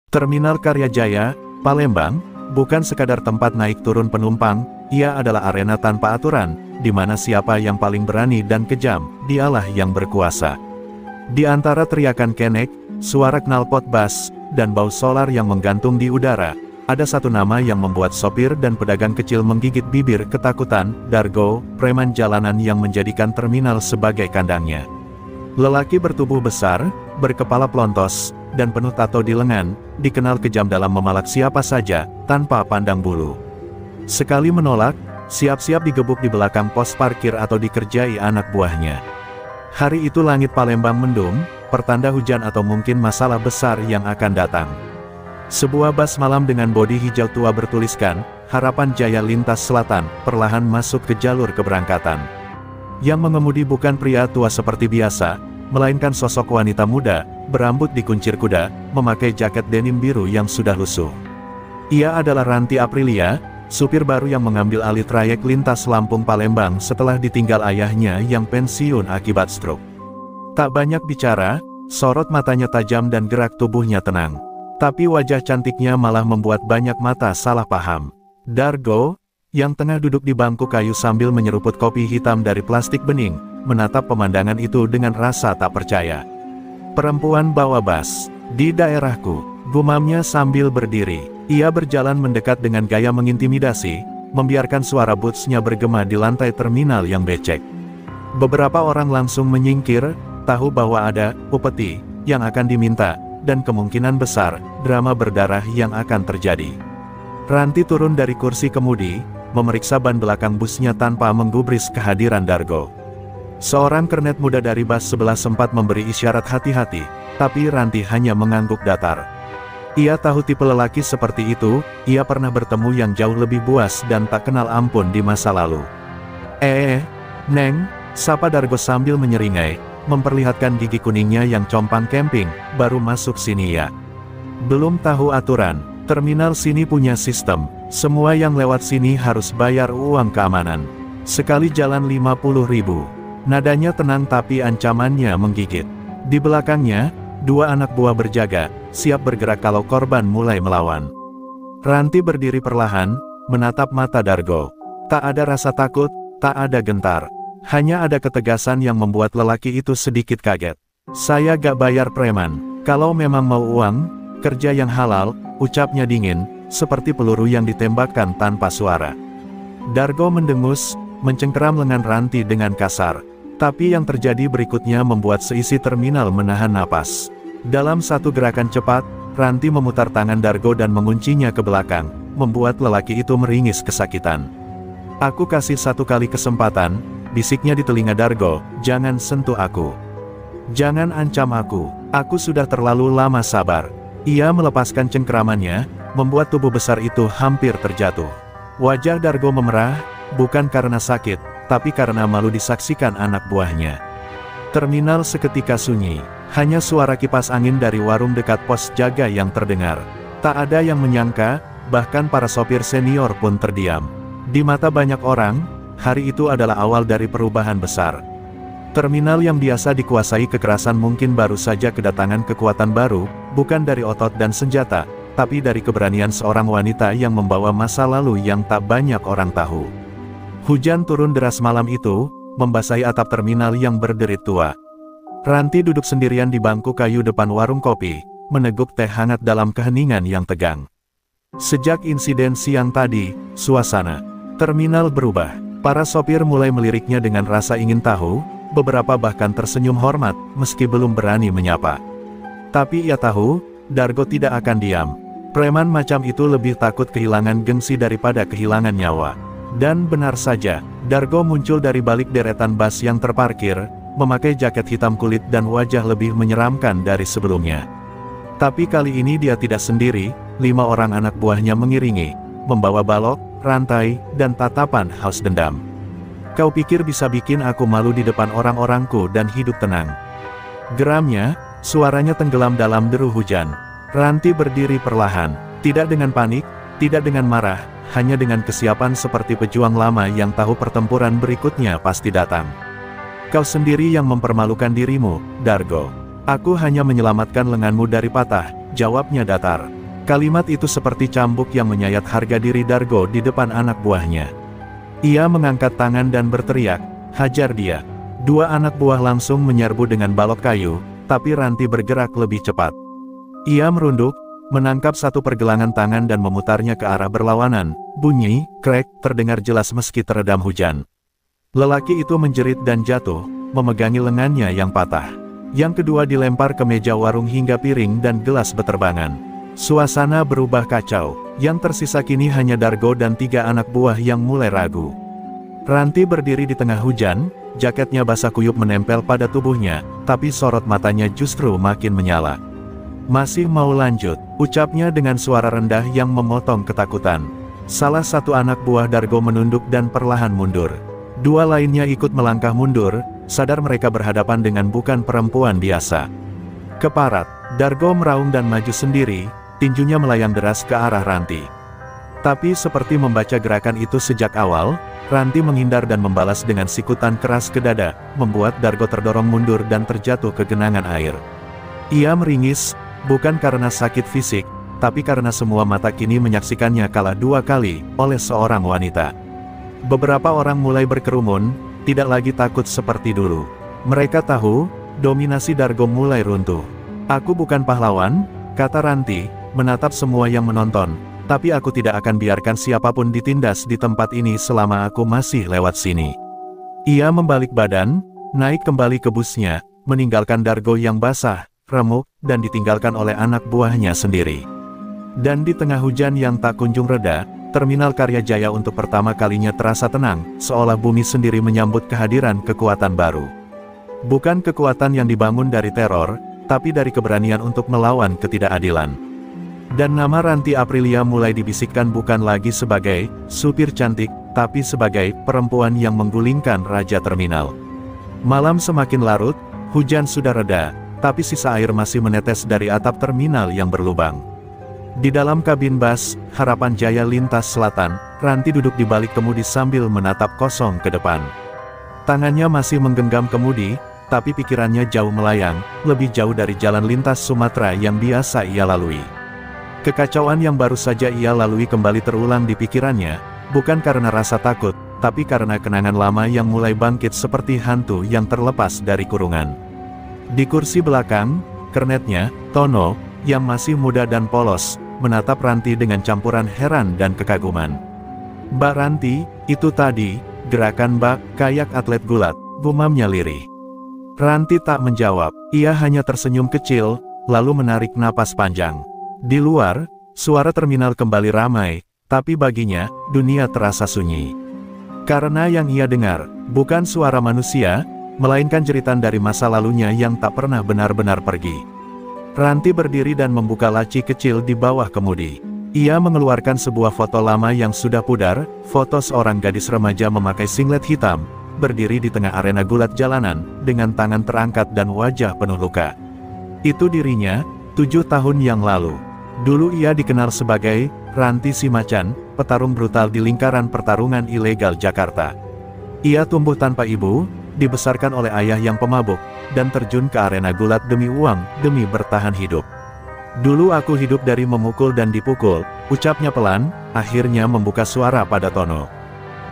Terminal Karyajaya, Palembang, bukan sekadar tempat naik turun penumpang, ia adalah arena tanpa aturan, di mana siapa yang paling berani dan kejam, dialah yang berkuasa. Di antara teriakan kenek, suara knalpot bas, dan bau solar yang menggantung di udara, ada satu nama yang membuat sopir dan pedagang kecil menggigit bibir ketakutan, Dargo, preman jalanan yang menjadikan terminal sebagai kandangnya. Lelaki bertubuh besar, berkepala plontos, dan penuh tato di lengan, dikenal kejam dalam memalak siapa saja, tanpa pandang bulu. Sekali menolak, siap-siap digebuk di belakang pos parkir atau dikerjai anak buahnya. Hari itu langit Palembang mendung, pertanda hujan atau mungkin masalah besar yang akan datang. Sebuah bas malam dengan bodi hijau tua bertuliskan, Harapan Jaya Lintas Selatan, perlahan masuk ke jalur keberangkatan. Yang mengemudi bukan pria tua seperti biasa, melainkan sosok wanita muda, berambut dikuncir kuda, memakai jaket denim biru yang sudah lusuh. Ia adalah Ranti Aprilia, supir baru yang mengambil alih trayek lintas Lampung Palembang setelah ditinggal ayahnya yang pensiun akibat stroke. Tak banyak bicara, sorot matanya tajam dan gerak tubuhnya tenang. Tapi wajah cantiknya malah membuat banyak mata salah paham. Dargo, yang tengah duduk di bangku kayu sambil menyeruput kopi hitam dari plastik bening, menatap pemandangan itu dengan rasa tak percaya. Perempuan bawa bas, di daerahku, gumamnya sambil berdiri. Ia berjalan mendekat dengan gaya mengintimidasi, membiarkan suara bootsnya bergema di lantai terminal yang becek. Beberapa orang langsung menyingkir, tahu bahwa ada upeti yang akan diminta, dan kemungkinan besar, drama berdarah yang akan terjadi. Ranti turun dari kursi kemudi, memeriksa ban belakang busnya tanpa menggubris kehadiran Dargo. Seorang kernet muda dari bas sebelah sempat memberi isyarat hati-hati, tapi Ranti hanya mengangguk datar. Ia tahu tipe lelaki seperti itu, ia pernah bertemu yang jauh lebih buas dan tak kenal ampun di masa lalu. Neng, sapa Dargo sambil menyeringai, memperlihatkan gigi kuningnya yang compang camping, baru masuk sini ya. Belum tahu aturan, terminal sini punya sistem, semua yang lewat sini harus bayar uang keamanan. Sekali jalan 50.000. Nadanya tenang tapi ancamannya menggigit. Di belakangnya, dua anak buah berjaga, siap bergerak kalau korban mulai melawan. Ranti berdiri perlahan, menatap mata Dargo. Tak ada rasa takut, tak ada gentar. Hanya ada ketegasan yang membuat lelaki itu sedikit kaget. Saya gak bayar preman. Kalau memang mau uang, kerja yang halal, ucapnya dingin, seperti peluru yang ditembakkan tanpa suara. Dargo mendengus, mencengkeram lengan Ranti dengan kasar. Tapi yang terjadi berikutnya membuat seisi terminal menahan napas. Dalam satu gerakan cepat, Ranti memutar tangan Dargo dan menguncinya ke belakang, membuat lelaki itu meringis kesakitan. Aku kasih satu kali kesempatan, bisiknya di telinga Dargo, jangan sentuh aku. Jangan ancam aku sudah terlalu lama sabar. Ia melepaskan cengkeramannya, membuat tubuh besar itu hampir terjatuh. Wajah Dargo memerah, bukan karena sakit, tapi karena malu disaksikan anak buahnya. Terminal seketika sunyi, hanya suara kipas angin dari warung dekat pos jaga yang terdengar. Tak ada yang menyangka, bahkan para sopir senior pun terdiam. Di mata banyak orang, hari itu adalah awal dari perubahan besar. Terminal yang biasa dikuasai kekerasan mungkin baru saja kedatangan kekuatan baru, bukan dari otot dan senjata, tapi dari keberanian seorang wanita yang membawa masa lalu yang tak banyak orang tahu. Hujan turun deras malam itu, membasahi atap terminal yang berderit tua. Ranti duduk sendirian di bangku kayu depan warung kopi, meneguk teh hangat dalam keheningan yang tegang. Sejak insiden siang tadi, suasana terminal berubah. Para sopir mulai meliriknya dengan rasa ingin tahu, beberapa bahkan tersenyum hormat, meski belum berani menyapa. Tapi ia tahu, Dargo tidak akan diam. Preman macam itu lebih takut kehilangan gengsi daripada kehilangan nyawa. Dan benar saja, Dargo muncul dari balik deretan bas yang terparkir, memakai jaket hitam kulit dan wajah lebih menyeramkan dari sebelumnya. Tapi kali ini dia tidak sendiri, 5 orang anak buahnya mengiringi, membawa balok, rantai, dan tatapan haus dendam. Kau pikir bisa bikin aku malu di depan orang-orangku dan hidup tenang? Geramnya, suaranya tenggelam dalam deru hujan. Ranti berdiri perlahan, tidak dengan panik, tidak dengan marah, hanya dengan kesiapan seperti pejuang lama yang tahu pertempuran berikutnya pasti datang. Kau sendiri yang mempermalukan dirimu, Dargo. Aku hanya menyelamatkan lenganmu dari patah, jawabnya datar. Kalimat itu seperti cambuk yang menyayat harga diri Dargo di depan anak buahnya. Ia mengangkat tangan dan berteriak, "Hajar dia!" Dua anak buah langsung menyerbu dengan balok kayu, tapi Ranti bergerak lebih cepat. Ia merunduk, menangkap satu pergelangan tangan dan memutarnya ke arah berlawanan. Bunyi, krek, terdengar jelas meski teredam hujan. Lelaki itu menjerit dan jatuh, memegangi lengannya yang patah. Yang kedua dilempar ke meja warung hingga piring dan gelas beterbangan. Suasana berubah kacau, yang tersisa kini hanya Dargo dan 3 anak buah yang mulai ragu. Ranti berdiri di tengah hujan, jaketnya basah kuyup menempel pada tubuhnya, tapi sorot matanya justru makin menyala. "Masih mau lanjut?" ucapnya dengan suara rendah yang memotong ketakutan. Salah satu anak buah Dargo menunduk dan perlahan mundur. Dua lainnya ikut melangkah mundur, sadar mereka berhadapan dengan bukan perempuan biasa. "Keparat!" Dargo meraung dan maju sendiri, tinjunya melayang deras ke arah Ranti. Tapi seperti membaca gerakan itu sejak awal, Ranti menghindar dan membalas dengan sikutan keras ke dada, membuat Dargo terdorong mundur dan terjatuh ke genangan air. Ia meringis, bukan karena sakit fisik, tapi karena semua mata kini menyaksikannya kalah 2 kali, oleh seorang wanita. Beberapa orang mulai berkerumun, tidak lagi takut seperti dulu. Mereka tahu, dominasi Dargo mulai runtuh. "Aku bukan pahlawan," kata Ranti, menatap semua yang menonton, "tapi aku tidak akan biarkan siapapun ditindas di tempat ini selama aku masih lewat sini." Ia membalik badan, naik kembali ke busnya, meninggalkan Dargo yang basah, remuk, dan ditinggalkan oleh anak buahnya sendiri. Dan di tengah hujan yang tak kunjung reda, Terminal Karya Jaya untuk pertama kalinya terasa tenang, seolah bumi sendiri menyambut kehadiran kekuatan baru. Bukan kekuatan yang dibangun dari teror, tapi dari keberanian untuk melawan ketidakadilan. Dan nama Ranti Aprilia mulai dibisikkan bukan lagi sebagai supir cantik, tapi sebagai perempuan yang menggulingkan Raja Terminal. Malam semakin larut, hujan sudah reda, tapi sisa air masih menetes dari atap terminal yang berlubang. Di dalam kabin bus, Harapan Jaya lintas selatan, Ranti duduk di balik kemudi sambil menatap kosong ke depan. Tangannya masih menggenggam kemudi, tapi pikirannya jauh melayang, lebih jauh dari jalan lintas Sumatera yang biasa ia lalui. Kekacauan yang baru saja ia lalui kembali terulang di pikirannya, bukan karena rasa takut, tapi karena kenangan lama yang mulai bangkit seperti hantu yang terlepas dari kurungan. Di kursi belakang, kernetnya, Tono, yang masih muda dan polos, menatap Ranti dengan campuran heran dan kekaguman. "Mbak Ranti, itu tadi, gerakan bak kayak atlet gulat," gumamnya lirih. Ranti tak menjawab, ia hanya tersenyum kecil, lalu menarik napas panjang. Di luar, suara terminal kembali ramai, tapi baginya, dunia terasa sunyi. Karena yang ia dengar, bukan suara manusia, melainkan jeritan dari masa lalunya yang tak pernah benar-benar pergi. Ranti berdiri dan membuka laci kecil di bawah kemudi. Ia mengeluarkan sebuah foto lama yang sudah pudar, foto seorang gadis remaja memakai singlet hitam, berdiri di tengah arena gulat jalanan, dengan tangan terangkat dan wajah penuh luka. Itu dirinya, 7 tahun yang lalu. Dulu ia dikenal sebagai Ranti si Macan, petarung brutal di lingkaran pertarungan ilegal Jakarta. Ia tumbuh tanpa ibu, dibesarkan oleh ayah yang pemabuk, dan terjun ke arena gulat demi uang, demi bertahan hidup. "Dulu aku hidup dari memukul dan dipukul," ucapnya pelan, akhirnya membuka suara pada Tono.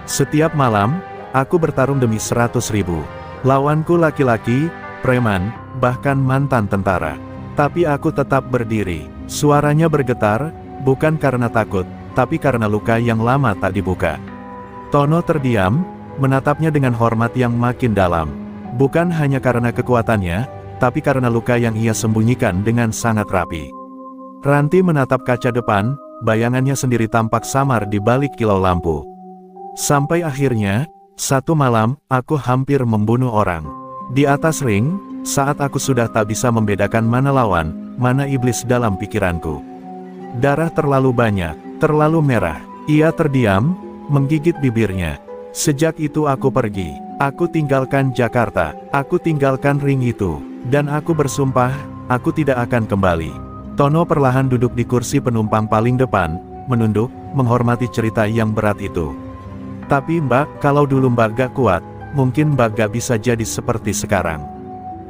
"Setiap malam, aku bertarung demi 100.000. Lawanku laki-laki, preman, bahkan mantan tentara. Tapi aku tetap berdiri." Suaranya bergetar, bukan karena takut, tapi karena luka yang lama tak dibuka. Tono terdiam, menatapnya dengan hormat yang makin dalam. Bukan hanya karena kekuatannya, tapi karena luka yang ia sembunyikan dengan sangat rapi. Ranti menatap kaca depan, bayangannya sendiri tampak samar di balik kilau lampu. Sampai akhirnya, satu malam, aku hampir membunuh orang. Di atas ring, saat aku sudah tak bisa membedakan mana lawan, mana iblis dalam pikiranku. Darah terlalu banyak, terlalu merah. Ia terdiam, menggigit bibirnya. Sejak itu aku pergi. Aku tinggalkan Jakarta. Aku tinggalkan ring itu. Dan aku bersumpah, aku tidak akan kembali. Tono perlahan duduk di kursi penumpang paling depan, menunduk, menghormati cerita yang berat itu. "Tapi Mbak, kalau dulu Mbak gak kuat, mungkin Mbak gak bisa jadi seperti sekarang.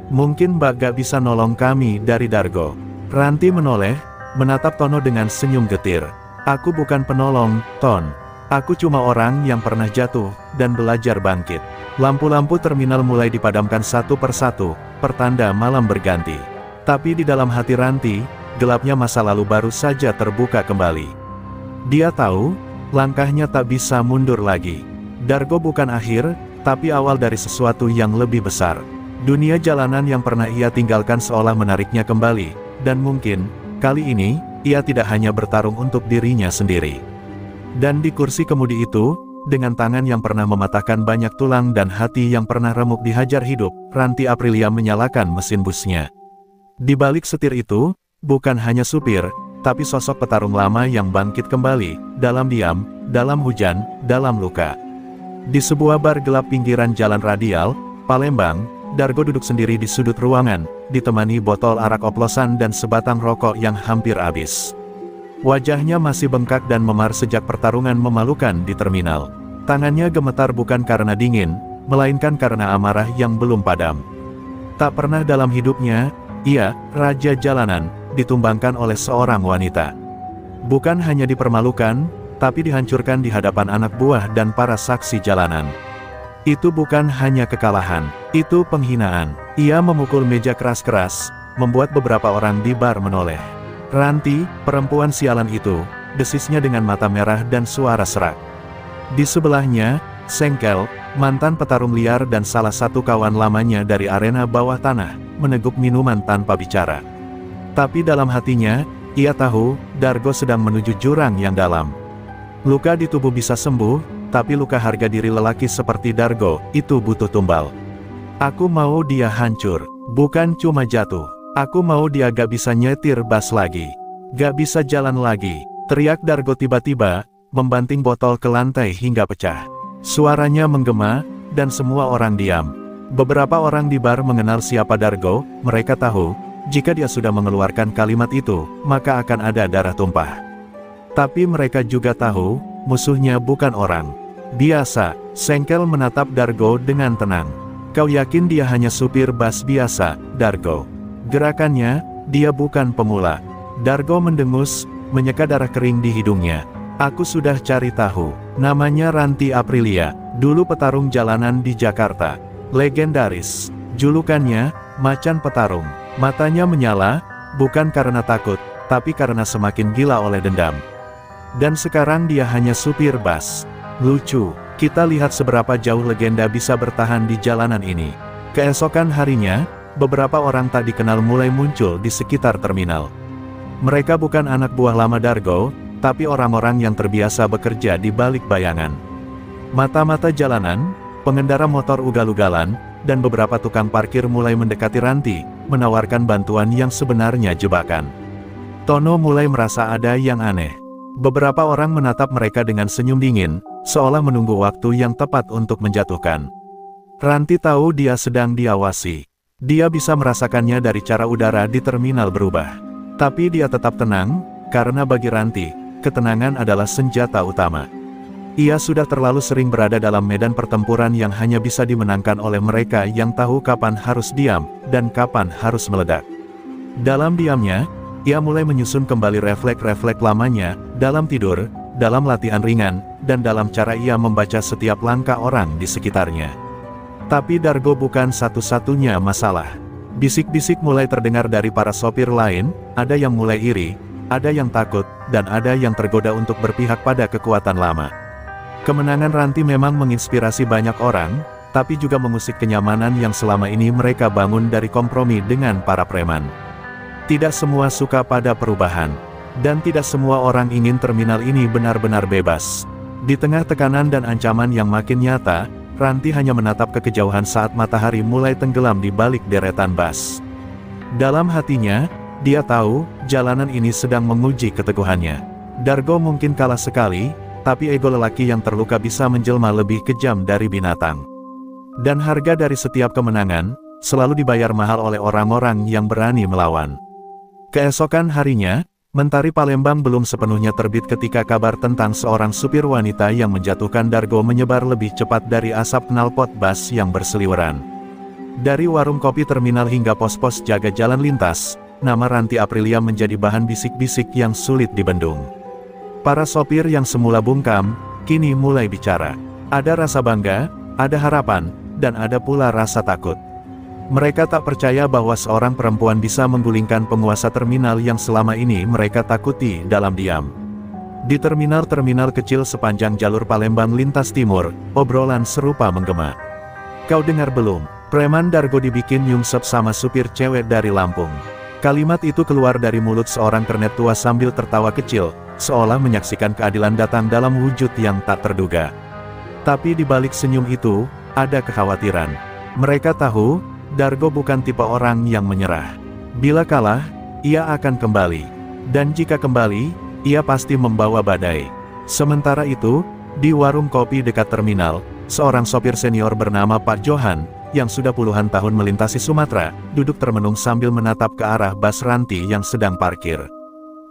Mungkin Mbak gak bisa nolong kami dari Dargo." Ranti menoleh, menatap Tono dengan senyum getir. Aku bukan penolong, Ton. Aku cuma orang yang pernah jatuh, dan belajar bangkit. Lampu-lampu terminal mulai dipadamkan satu persatu, pertanda malam berganti. Tapi di dalam hati Ranti, gelapnya masa lalu baru saja terbuka kembali. Dia tahu, langkahnya tak bisa mundur lagi. Dargo bukan akhir, tapi awal dari sesuatu yang lebih besar. Dunia jalanan yang pernah ia tinggalkan seolah menariknya kembali, dan mungkin, kali ini, ia tidak hanya bertarung untuk dirinya sendiri. Dan di kursi kemudi itu, dengan tangan yang pernah mematahkan banyak tulang dan hati yang pernah remuk dihajar hidup, Ranti Aprilia menyalakan mesin busnya. Di balik setir itu, bukan hanya supir, tapi sosok petarung lama yang bangkit kembali, dalam diam, dalam hujan, dalam luka. Di sebuah bar gelap pinggiran jalan radial, Palembang, Dargo duduk sendiri di sudut ruangan, ditemani botol arak oplosan dan sebatang rokok yang hampir habis. Wajahnya masih bengkak dan memar sejak pertarungan memalukan di terminal. Tangannya gemetar bukan karena dingin, melainkan karena amarah yang belum padam. Tak pernah dalam hidupnya, ia, raja jalanan, ditumbangkan oleh seorang wanita. Bukan hanya dipermalukan, tapi dihancurkan di hadapan anak buah dan para saksi jalanan. Itu bukan hanya kekalahan, itu penghinaan. Ia memukul meja keras-keras, membuat beberapa orang di bar menoleh. Ranti, perempuan sialan itu, desisnya dengan mata merah dan suara serak. Di sebelahnya, Sengkel, mantan petarung liar dan salah satu kawan lamanya dari arena bawah tanah, meneguk minuman tanpa bicara. Tapi dalam hatinya, ia tahu, Dargo sedang menuju jurang yang dalam. Luka di tubuh bisa sembuh, tapi luka harga diri lelaki seperti Dargo, itu butuh tumbal. Aku mau dia hancur, bukan cuma jatuh. Aku mau dia gak bisa nyetir bas lagi. Gak bisa jalan lagi, teriak Dargo tiba-tiba, membanting botol ke lantai hingga pecah. Suaranya menggema, dan semua orang diam. Beberapa orang di bar mengenal siapa Dargo, mereka tahu, jika dia sudah mengeluarkan kalimat itu, maka akan ada darah tumpah. Tapi mereka juga tahu, musuhnya bukan orang biasa. Sengkel menatap Dargo dengan tenang. Kau yakin dia hanya supir bas biasa, Dargo? Gerakannya, dia bukan pemula. Dargo mendengus, menyeka darah kering di hidungnya. Aku sudah cari tahu. Namanya Ranti Aprilia, dulu petarung jalanan di Jakarta. Legendaris. Julukannya, Macan Petarung. Matanya menyala, bukan karena takut, tapi karena semakin gila oleh dendam. Dan sekarang dia hanya supir bas. Lucu, kita lihat seberapa jauh legenda bisa bertahan di jalanan ini. Keesokan harinya, beberapa orang tak dikenal mulai muncul di sekitar terminal. Mereka bukan anak buah lama Dargo, tapi orang-orang yang terbiasa bekerja di balik bayangan. Mata-mata jalanan, pengendara motor ugal-ugalan, dan beberapa tukang parkir mulai mendekati Ranti, menawarkan bantuan yang sebenarnya jebakan. Tono mulai merasa ada yang aneh. Beberapa orang menatap mereka dengan senyum dingin, seolah menunggu waktu yang tepat untuk menjatuhkan. Ranti tahu dia sedang diawasi. Dia bisa merasakannya dari cara udara di terminal berubah. Tapi dia tetap tenang, karena bagi Ranti, ketenangan adalah senjata utama. Ia sudah terlalu sering berada dalam medan pertempuran yang hanya bisa dimenangkan oleh mereka yang tahu kapan harus diam, dan kapan harus meledak. Dalam diamnya, ia mulai menyusun kembali refleks-refleks lamanya, dalam tidur, dalam latihan ringan, dan dalam cara ia membaca setiap langkah orang di sekitarnya. Tapi Dargo bukan satu-satunya masalah. Bisik-bisik mulai terdengar dari para sopir lain, ada yang mulai iri, ada yang takut, dan ada yang tergoda untuk berpihak pada kekuatan lama. Kemenangan Ranti memang menginspirasi banyak orang, tapi juga mengusik kenyamanan yang selama ini mereka bangun dari kompromi dengan para preman. Tidak semua suka pada perubahan, dan tidak semua orang ingin terminal ini benar-benar bebas. Di tengah tekanan dan ancaman yang makin nyata, Ranti hanya menatap ke kejauhan saat matahari mulai tenggelam di balik deretan bas. Dalam hatinya, dia tahu, jalanan ini sedang menguji keteguhannya. Dargo mungkin kalah sekali, tapi ego lelaki yang terluka bisa menjelma lebih kejam dari binatang. Dan harga dari setiap kemenangan, selalu dibayar mahal oleh orang-orang yang berani melawan. Keesokan harinya, Mentari Palembang belum sepenuhnya terbit ketika kabar tentang seorang supir wanita yang menjatuhkan Dargo menyebar lebih cepat dari asap knalpot bas yang berseliweran. Dari warung kopi terminal hingga pos-pos jaga jalan lintas, nama Ranti Aprilia menjadi bahan bisik-bisik yang sulit dibendung. Para sopir yang semula bungkam, kini mulai bicara. Ada rasa bangga, ada harapan, dan ada pula rasa takut. Mereka tak percaya bahwa seorang perempuan bisa menggulingkan penguasa terminal yang selama ini mereka takuti dalam diam. Di terminal-terminal kecil sepanjang jalur Palembang lintas timur, obrolan serupa menggema. "Kau dengar belum? Preman Dargo dibikin nyungsep sama supir cewek dari Lampung." Kalimat itu keluar dari mulut seorang kernet tua sambil tertawa kecil, seolah menyaksikan keadilan datang dalam wujud yang tak terduga. Tapi di balik senyum itu, ada kekhawatiran. Mereka tahu, Dargo bukan tipe orang yang menyerah. Bila kalah, ia akan kembali. Dan jika kembali, ia pasti membawa badai. Sementara itu, di warung kopi dekat terminal, seorang sopir senior bernama Pak Johan, yang sudah puluhan tahun melintasi Sumatera, duduk termenung sambil menatap ke arah bas Ranti yang sedang parkir.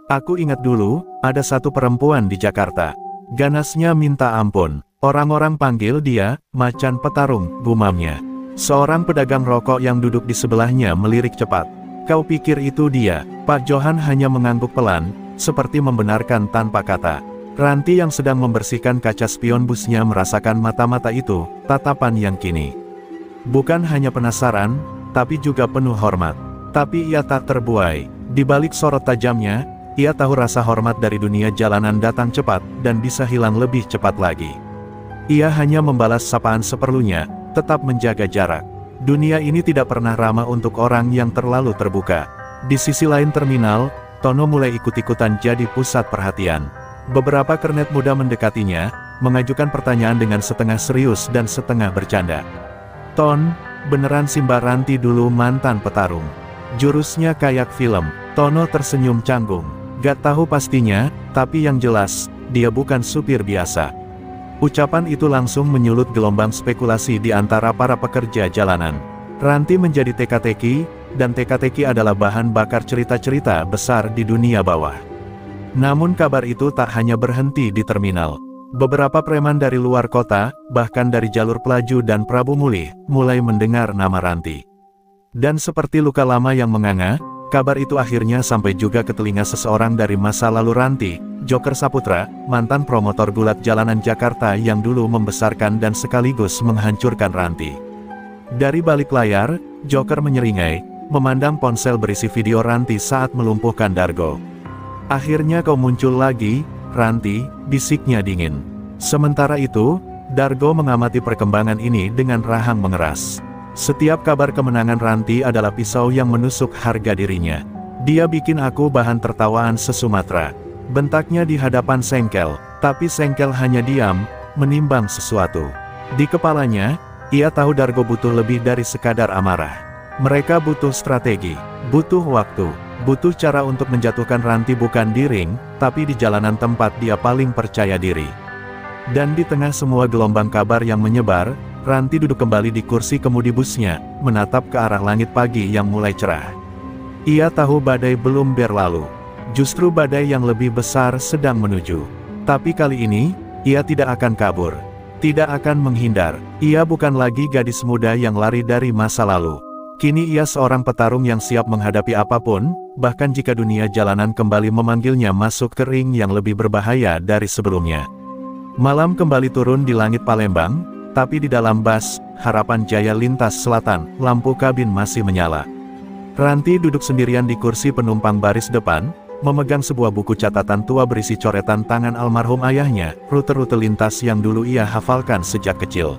"Aku ingat dulu, ada satu perempuan di Jakarta. Ganasnya minta ampun. Orang-orang panggil dia, macan petarung," gumamnya. Seorang pedagang rokok yang duduk di sebelahnya melirik cepat. "Kau pikir itu dia?" Pak Johan hanya mengangguk pelan, seperti membenarkan tanpa kata. Ranti yang sedang membersihkan kaca spion busnya merasakan mata-mata itu, tatapan yang kini bukan hanya penasaran, tapi juga penuh hormat. Tapi ia tak terbuai. Di balik sorot tajamnya, ia tahu rasa hormat dari dunia jalanan datang cepat, dan bisa hilang lebih cepat lagi. Ia hanya membalas sapaan seperlunya, tetap menjaga jarak. Dunia ini tidak pernah ramah untuk orang yang terlalu terbuka. Di sisi lain terminal, Tono mulai ikut-ikutan jadi pusat perhatian. Beberapa kernet muda mendekatinya, mengajukan pertanyaan dengan setengah serius dan setengah bercanda. "Ton, beneran si Mbak Ranti dulu mantan petarung? Jurusnya kayak film." Tono tersenyum canggung. "Gak tahu pastinya, tapi yang jelas, dia bukan supir biasa." Ucapan itu langsung menyulut gelombang spekulasi di antara para pekerja jalanan. Ranti menjadi teka-teki, dan teka-teki adalah bahan bakar cerita-cerita besar di dunia bawah. Namun kabar itu tak hanya berhenti di terminal. Beberapa preman dari luar kota, bahkan dari jalur Pelaju dan Prabu Mulih, mulai mendengar nama Ranti. Dan seperti luka lama yang menganga, kabar itu akhirnya sampai juga ke telinga seseorang dari masa lalu Ranti, Joker Saputra, mantan promotor gulat jalanan Jakarta yang dulu membesarkan dan sekaligus menghancurkan Ranti. Dari balik layar, Joker menyeringai, memandang ponsel berisi video Ranti saat melumpuhkan Dargo. "Akhirnya kau muncul lagi, Ranti," bisiknya dingin. Sementara itu, Dargo mengamati perkembangan ini dengan rahang mengeras. Setiap kabar kemenangan Ranti adalah pisau yang menusuk harga dirinya. "Dia bikin aku bahan tertawaan se-Sumatera," bentaknya di hadapan Sengkel, tapi Sengkel hanya diam, menimbang sesuatu. Di kepalanya, ia tahu Dargo butuh lebih dari sekadar amarah. Mereka butuh strategi, butuh waktu, butuh cara untuk menjatuhkan Ranti bukan di ring, tapi di jalanan tempat dia paling percaya diri. Dan di tengah semua gelombang kabar yang menyebar, Ranti duduk kembali di kursi kemudi busnya, menatap ke arah langit pagi yang mulai cerah. Ia tahu badai belum berlalu. Justru badai yang lebih besar sedang menuju. Tapi kali ini, ia tidak akan kabur. Tidak akan menghindar. Ia bukan lagi gadis muda yang lari dari masa lalu. Kini ia seorang petarung yang siap menghadapi apapun, bahkan jika dunia jalanan kembali memanggilnya masuk ke ring yang lebih berbahaya dari sebelumnya. Malam kembali turun di langit Palembang, tapi di dalam bas, Harapan Jaya lintas selatan, lampu kabin masih menyala. Ranti duduk sendirian di kursi penumpang baris depan, memegang sebuah buku catatan tua berisi coretan tangan almarhum ayahnya, rute-rute lintas yang dulu ia hafalkan sejak kecil.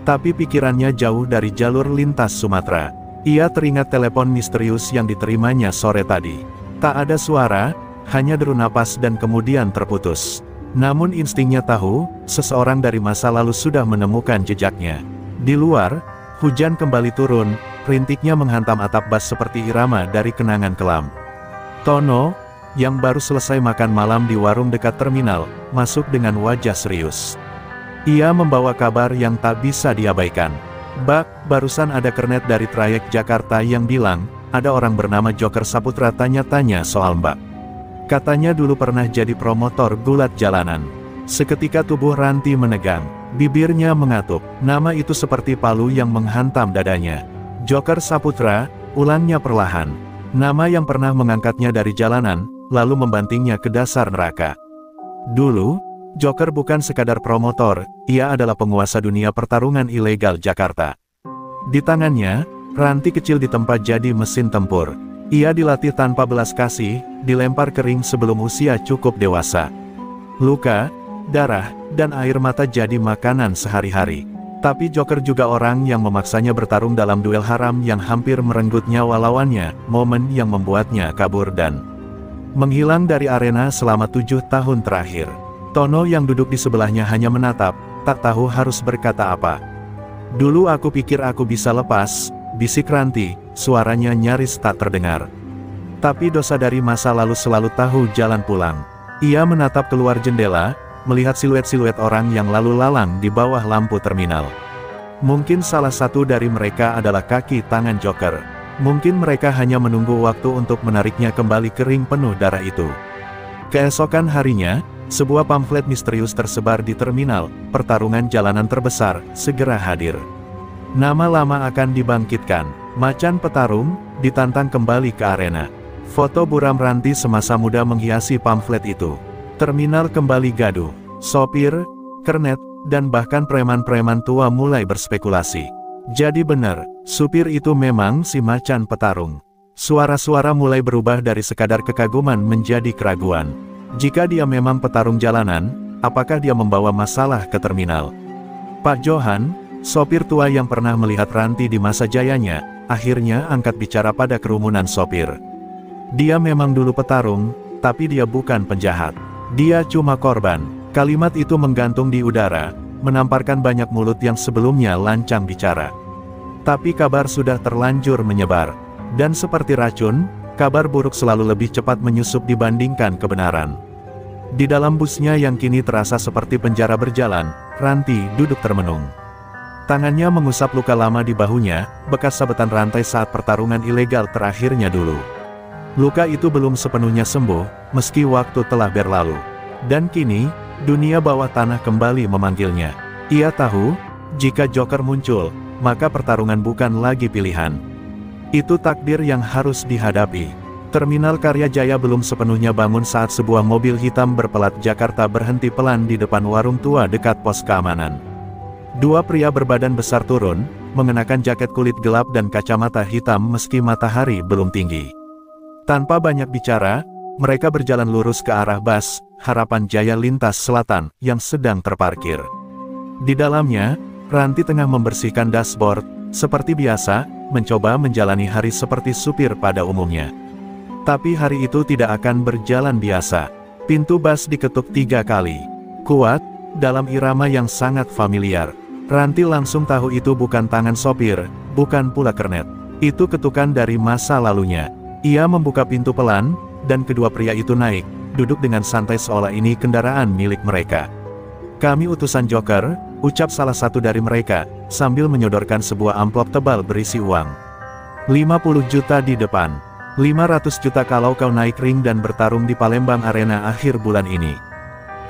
Tapi pikirannya jauh dari jalur lintas Sumatera. Ia teringat telepon misterius yang diterimanya sore tadi. Tak ada suara, hanya deru napas dan kemudian terputus. Namun instingnya tahu, seseorang dari masa lalu sudah menemukan jejaknya. Di luar, hujan kembali turun, rintiknya menghantam atap bas seperti irama dari kenangan kelam. Tono, yang baru selesai makan malam di warung dekat terminal, masuk dengan wajah serius. Ia membawa kabar yang tak bisa diabaikan. "Bak, barusan ada kernet dari trayek Jakarta yang bilang, ada orang bernama Joker Saputra tanya-tanya soal Mbak. Katanya dulu pernah jadi promotor gulat jalanan." Seketika tubuh Ranti menegang, bibirnya mengatup, nama itu seperti palu yang menghantam dadanya. "Joker Saputra," ulangnya perlahan. Nama yang pernah mengangkatnya dari jalanan, lalu membantingnya ke dasar neraka. Dulu, Joker bukan sekadar promotor, ia adalah penguasa dunia pertarungan ilegal Jakarta. Di tangannya, ranti kecil ditempa jadi mesin tempur. Ia dilatih tanpa belas kasih, dilempar kering sebelum usia cukup dewasa. Luka, darah, dan air mata jadi makanan sehari-hari. Tapi Joker juga orang yang memaksanya bertarung dalam duel haram yang hampir merenggut nyawa lawannya, momen yang membuatnya kabur dan menghilang dari arena selama 7 tahun terakhir. Tono yang duduk di sebelahnya hanya menatap, tak tahu harus berkata apa. Dulu aku pikir aku bisa lepas, bisik Ranti, suaranya nyaris tak terdengar. Tapi dosa dari masa lalu selalu tahu jalan pulang. Ia menatap keluar jendela, melihat siluet-siluet orang yang lalu lalang di bawah lampu terminal. Mungkin salah satu dari mereka adalah kaki tangan Joker. Mungkin mereka hanya menunggu waktu untuk menariknya kembali ke ring penuh darah itu. Keesokan harinya, sebuah pamflet misterius tersebar di terminal, pertarungan jalanan terbesar, segera hadir. Nama lama akan dibangkitkan, macan petarung, ditantang kembali ke arena. Foto buram Ranti semasa muda menghiasi pamflet itu. Terminal kembali gaduh, sopir, kernet, dan bahkan preman-preman tua mulai berspekulasi. Jadi benar, supir itu memang si macan petarung. Suara-suara mulai berubah dari sekadar kekaguman menjadi keraguan. Jika dia memang petarung jalanan, apakah dia membawa masalah ke terminal? Pak Johan, sopir tua yang pernah melihat Ranti di masa jayanya, akhirnya angkat bicara pada kerumunan sopir. Dia memang dulu petarung, tapi dia bukan penjahat. Dia cuma korban. Kalimat itu menggantung di udara, menamparkan banyak mulut yang sebelumnya lancang bicara. Tapi kabar sudah terlanjur menyebar. Dan seperti racun, kabar buruk selalu lebih cepat menyusup dibandingkan kebenaran. Di dalam busnya yang kini terasa seperti penjara berjalan, Ranti duduk termenung. Tangannya mengusap luka lama di bahunya, bekas sabetan rantai saat pertarungan ilegal terakhirnya dulu. Luka itu belum sepenuhnya sembuh, meski waktu telah berlalu. Dan kini, dunia bawah tanah kembali memanggilnya. Ia tahu, jika Joker muncul, maka pertarungan bukan lagi pilihan. Itu takdir yang harus dihadapi. Terminal Karya Jaya belum sepenuhnya bangun saat sebuah mobil hitam berpelat Jakarta berhenti pelan di depan warung tua dekat pos keamanan. Dua pria berbadan besar turun, mengenakan jaket kulit gelap dan kacamata hitam meski matahari belum tinggi. Tanpa banyak bicara, mereka berjalan lurus ke arah bus Harapan Jaya Lintas Selatan yang sedang terparkir. Di dalamnya, Ranti tengah membersihkan dashboard, seperti biasa, mencoba menjalani hari seperti supir pada umumnya. Tapi hari itu tidak akan berjalan biasa. Pintu bus diketuk 3 kali. Kuat, dalam irama yang sangat familiar. Ranti langsung tahu itu bukan tangan sopir, bukan pula kernet. Itu ketukan dari masa lalunya. Ia membuka pintu pelan, dan kedua pria itu naik, duduk dengan santai seolah ini kendaraan milik mereka. "Kami utusan Joker," ucap salah satu dari mereka, sambil menyodorkan sebuah amplop tebal berisi uang. 50 juta di depan. 500 juta kalau kau naik ring dan bertarung di Palembang Arena akhir bulan ini.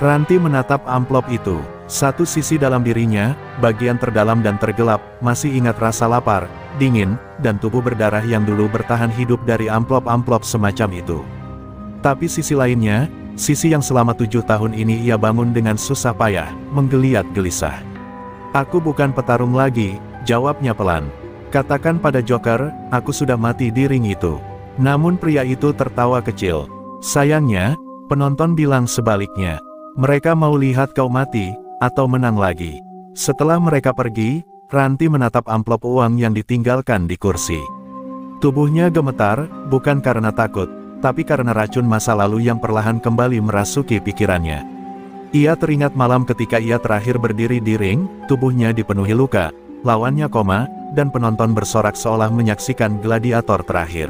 Ranti menatap amplop itu. Satu sisi dalam dirinya, bagian terdalam dan tergelap, masih ingat rasa lapar, dingin, dan tubuh berdarah yang dulu bertahan hidup dari amplop-amplop semacam itu. Tapi sisi lainnya, sisi yang selama 7 tahun ini ia bangun dengan susah payah, menggeliat gelisah. "Aku bukan petarung lagi," jawabnya pelan. "Katakan pada Joker, aku sudah mati di ring itu." Namun pria itu tertawa kecil. Sayangnya, penonton bilang sebaliknya. Mereka mau lihat kau mati, atau menang lagi. Setelah mereka pergi, Ranti menatap amplop uang yang ditinggalkan di kursi. Tubuhnya gemetar, bukan karena takut, tapi karena racun masa lalu yang perlahan kembali merasuki pikirannya. Ia teringat malam ketika ia terakhir berdiri di ring, tubuhnya dipenuhi luka, lawannya koma, dan penonton bersorak seolah menyaksikan gladiator terakhir.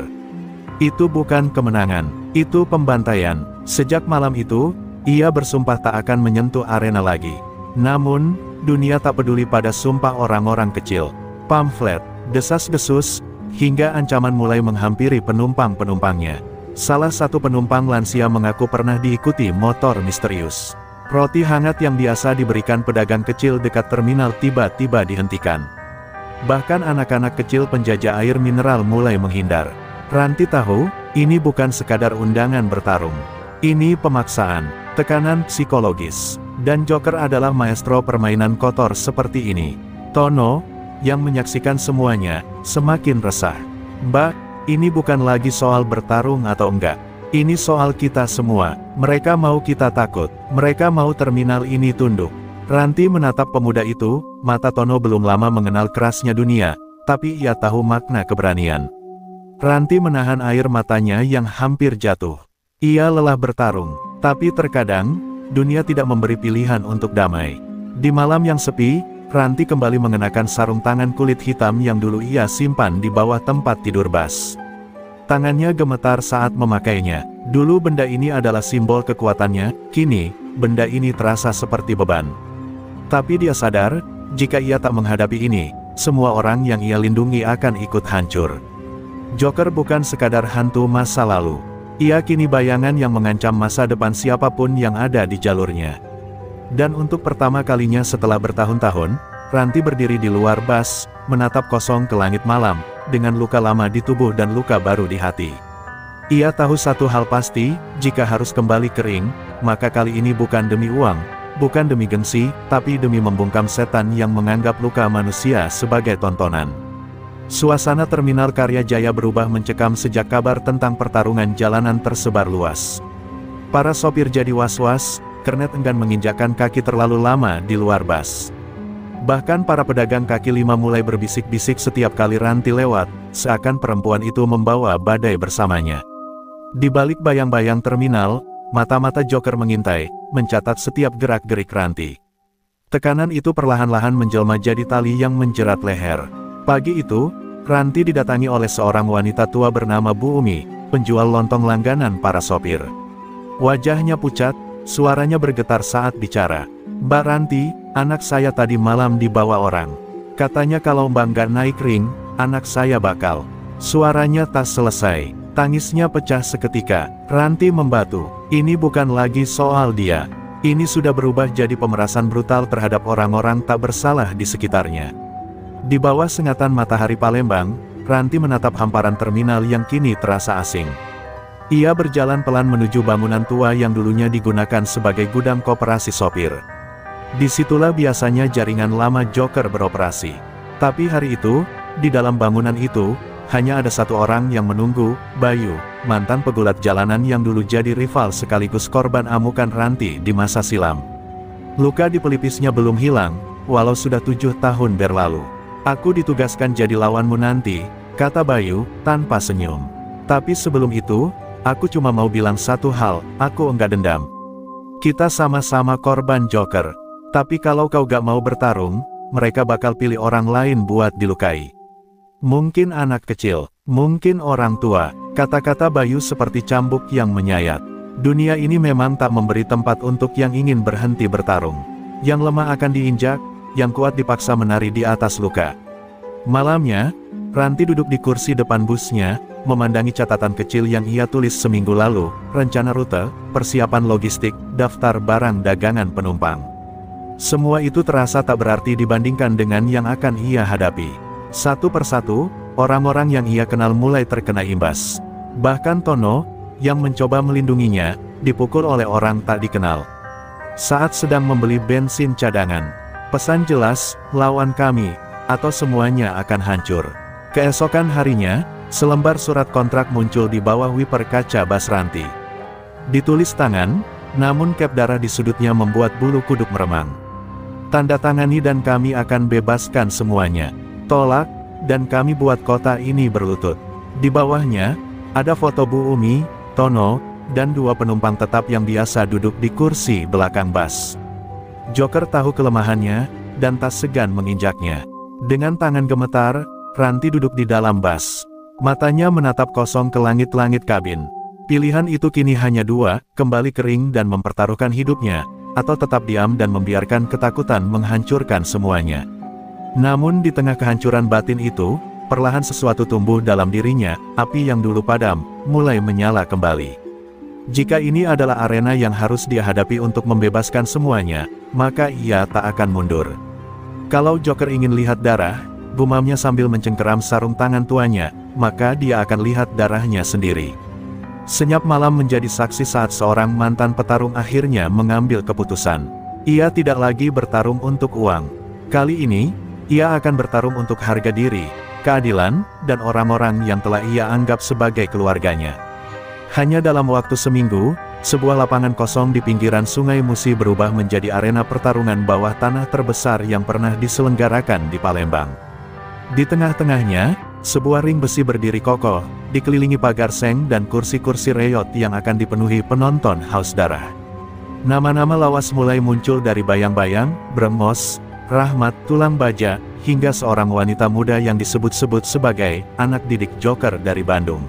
Itu bukan kemenangan, itu pembantaian. Sejak malam itu, ia bersumpah tak akan menyentuh arena lagi. Namun, dunia tak peduli pada sumpah orang-orang kecil. Pamflet, desas-desus, hingga ancaman mulai menghampiri penumpang-penumpangnya. Salah satu penumpang lansia mengaku pernah diikuti motor misterius. Roti hangat yang biasa diberikan pedagang kecil dekat terminal tiba-tiba dihentikan. Bahkan anak-anak kecil penjajah air mineral mulai menghindar. Ranti tahu, ini bukan sekadar undangan bertarung. Ini pemaksaan, tekanan psikologis. Dan Joker adalah maestro permainan kotor seperti ini. Tono, yang menyaksikan semuanya, semakin resah. Mbak, ini bukan lagi soal bertarung atau enggak. Ini soal kita semua. Mereka mau kita takut. Mereka mau terminal ini tunduk. Ranti menatap pemuda itu, mata Tono belum lama mengenal kerasnya dunia, tapi ia tahu makna keberanian. Ranti menahan air matanya yang hampir jatuh. Ia lelah bertarung, tapi terkadang, dunia tidak memberi pilihan untuk damai. Di malam yang sepi, Ranti kembali mengenakan sarung tangan kulit hitam yang dulu ia simpan di bawah tempat tidur Bas. Tangannya gemetar saat memakainya. Dulu benda ini adalah simbol kekuatannya, kini, benda ini terasa seperti beban. Tapi dia sadar, jika ia tak menghadapi ini, semua orang yang ia lindungi akan ikut hancur. Joker bukan sekadar hantu masa lalu. Ia kini bayangan yang mengancam masa depan siapapun yang ada di jalurnya. Dan untuk pertama kalinya setelah bertahun-tahun, Ranti berdiri di luar Bas, menatap kosong ke langit malam, dengan luka lama di tubuh dan luka baru di hati. Ia tahu satu hal pasti, jika harus kembali ke ring, maka kali ini bukan demi uang, bukan demi gengsi, tapi demi membungkam setan yang menganggap luka manusia sebagai tontonan. Suasana terminal Karya Jaya berubah mencekam sejak kabar tentang pertarungan jalanan tersebar luas. Para sopir jadi was-was, Kernet enggan menginjakkan kaki terlalu lama di luar Bas. Bahkan para pedagang kaki lima mulai berbisik-bisik setiap kali Ranti lewat, seakan perempuan itu membawa badai bersamanya. Di balik bayang-bayang terminal, mata-mata Joker mengintai, mencatat setiap gerak-gerik Ranti. Tekanan itu perlahan-lahan menjelma jadi tali yang menjerat leher. Pagi itu, Ranti didatangi oleh seorang wanita tua bernama Bu Umi, penjual lontong langganan para sopir. Wajahnya pucat, suaranya bergetar saat bicara. "Mbak Ranti, anak saya tadi malam dibawa orang. Katanya kalau Mbak nggak naik ring, anak saya bakal." Suaranya tak selesai, tangisnya pecah seketika. Ranti membatu. Ini bukan lagi soal dia. Ini sudah berubah jadi pemerasan brutal terhadap orang-orang tak bersalah di sekitarnya. Di bawah sengatan matahari Palembang, Ranti menatap hamparan terminal yang kini terasa asing. Ia berjalan pelan menuju bangunan tua yang dulunya digunakan sebagai gudang koperasi sopir. Disitulah biasanya jaringan lama Joker beroperasi. Tapi hari itu, di dalam bangunan itu, hanya ada satu orang yang menunggu, Bayu, mantan pegulat jalanan yang dulu jadi rival sekaligus korban amukan Ranti di masa silam. Luka di pelipisnya belum hilang, walau sudah 7 tahun berlalu. "Aku ditugaskan jadi lawanmu nanti," kata Bayu, tanpa senyum. "Tapi sebelum itu, aku cuma mau bilang satu hal, aku enggak dendam. Kita sama-sama korban Joker. Tapi kalau kau gak mau bertarung, mereka bakal pilih orang lain buat dilukai. Mungkin anak kecil, mungkin orang tua." Kata-kata Bayu seperti cambuk yang menyayat. Dunia ini memang tak memberi tempat untuk yang ingin berhenti bertarung. Yang lemah akan diinjak, yang kuat dipaksa menari di atas luka. Malamnya, Ranti duduk di kursi depan busnya, memandangi catatan kecil yang ia tulis seminggu lalu, rencana rute, persiapan logistik, daftar barang dagangan penumpang. Semua itu terasa tak berarti dibandingkan dengan yang akan ia hadapi. Satu persatu, orang-orang yang ia kenal mulai terkena imbas. Bahkan Tono, yang mencoba melindunginya, dipukul oleh orang tak dikenal. Saat sedang membeli bensin cadangan, pesan jelas, lawan kami, atau semuanya akan hancur. Keesokan harinya, selembar surat kontrak muncul di bawah wiper kaca Bas Ranti. Ditulis tangan, namun cap darah di sudutnya membuat bulu kuduk meremang. "Tanda tangani dan kami akan bebaskan semuanya. Tolak, dan kami buat kota ini berlutut." Di bawahnya, ada foto Bu Umi, Tono, dan 2 penumpang tetap yang biasa duduk di kursi belakang Bas. Joker tahu kelemahannya, dan tak segan menginjaknya. Dengan tangan gemetar, Ranti duduk di dalam Bas. Matanya menatap kosong ke langit-langit kabin. Pilihan itu kini hanya 2, kembali ke ring dan mempertaruhkan hidupnya, atau tetap diam dan membiarkan ketakutan menghancurkan semuanya. Namun di tengah kehancuran batin itu, perlahan sesuatu tumbuh dalam dirinya, api yang dulu padam, mulai menyala kembali. Jika ini adalah arena yang harus dia hadapi untuk membebaskan semuanya, maka ia tak akan mundur. Kalau Joker ingin lihat darah, gumamnya sambil mencengkeram sarung tangan tuanya, maka dia akan lihat darahnya sendiri. Senyap malam menjadi saksi saat seorang mantan petarung akhirnya mengambil keputusan. Ia tidak lagi bertarung untuk uang. Kali ini, ia akan bertarung untuk harga diri, keadilan, dan orang-orang yang telah ia anggap sebagai keluarganya. Hanya dalam waktu seminggu, sebuah lapangan kosong di pinggiran Sungai Musi berubah menjadi arena pertarungan bawah tanah terbesar yang pernah diselenggarakan di Palembang. Di tengah-tengahnya, sebuah ring besi berdiri kokoh, dikelilingi pagar seng dan kursi-kursi reyot yang akan dipenuhi penonton haus darah. Nama-nama lawas mulai muncul dari bayang-bayang, Brengmos, Rahmat Tulang Baja, hingga seorang wanita muda yang disebut-sebut sebagai anak didik Joker dari Bandung.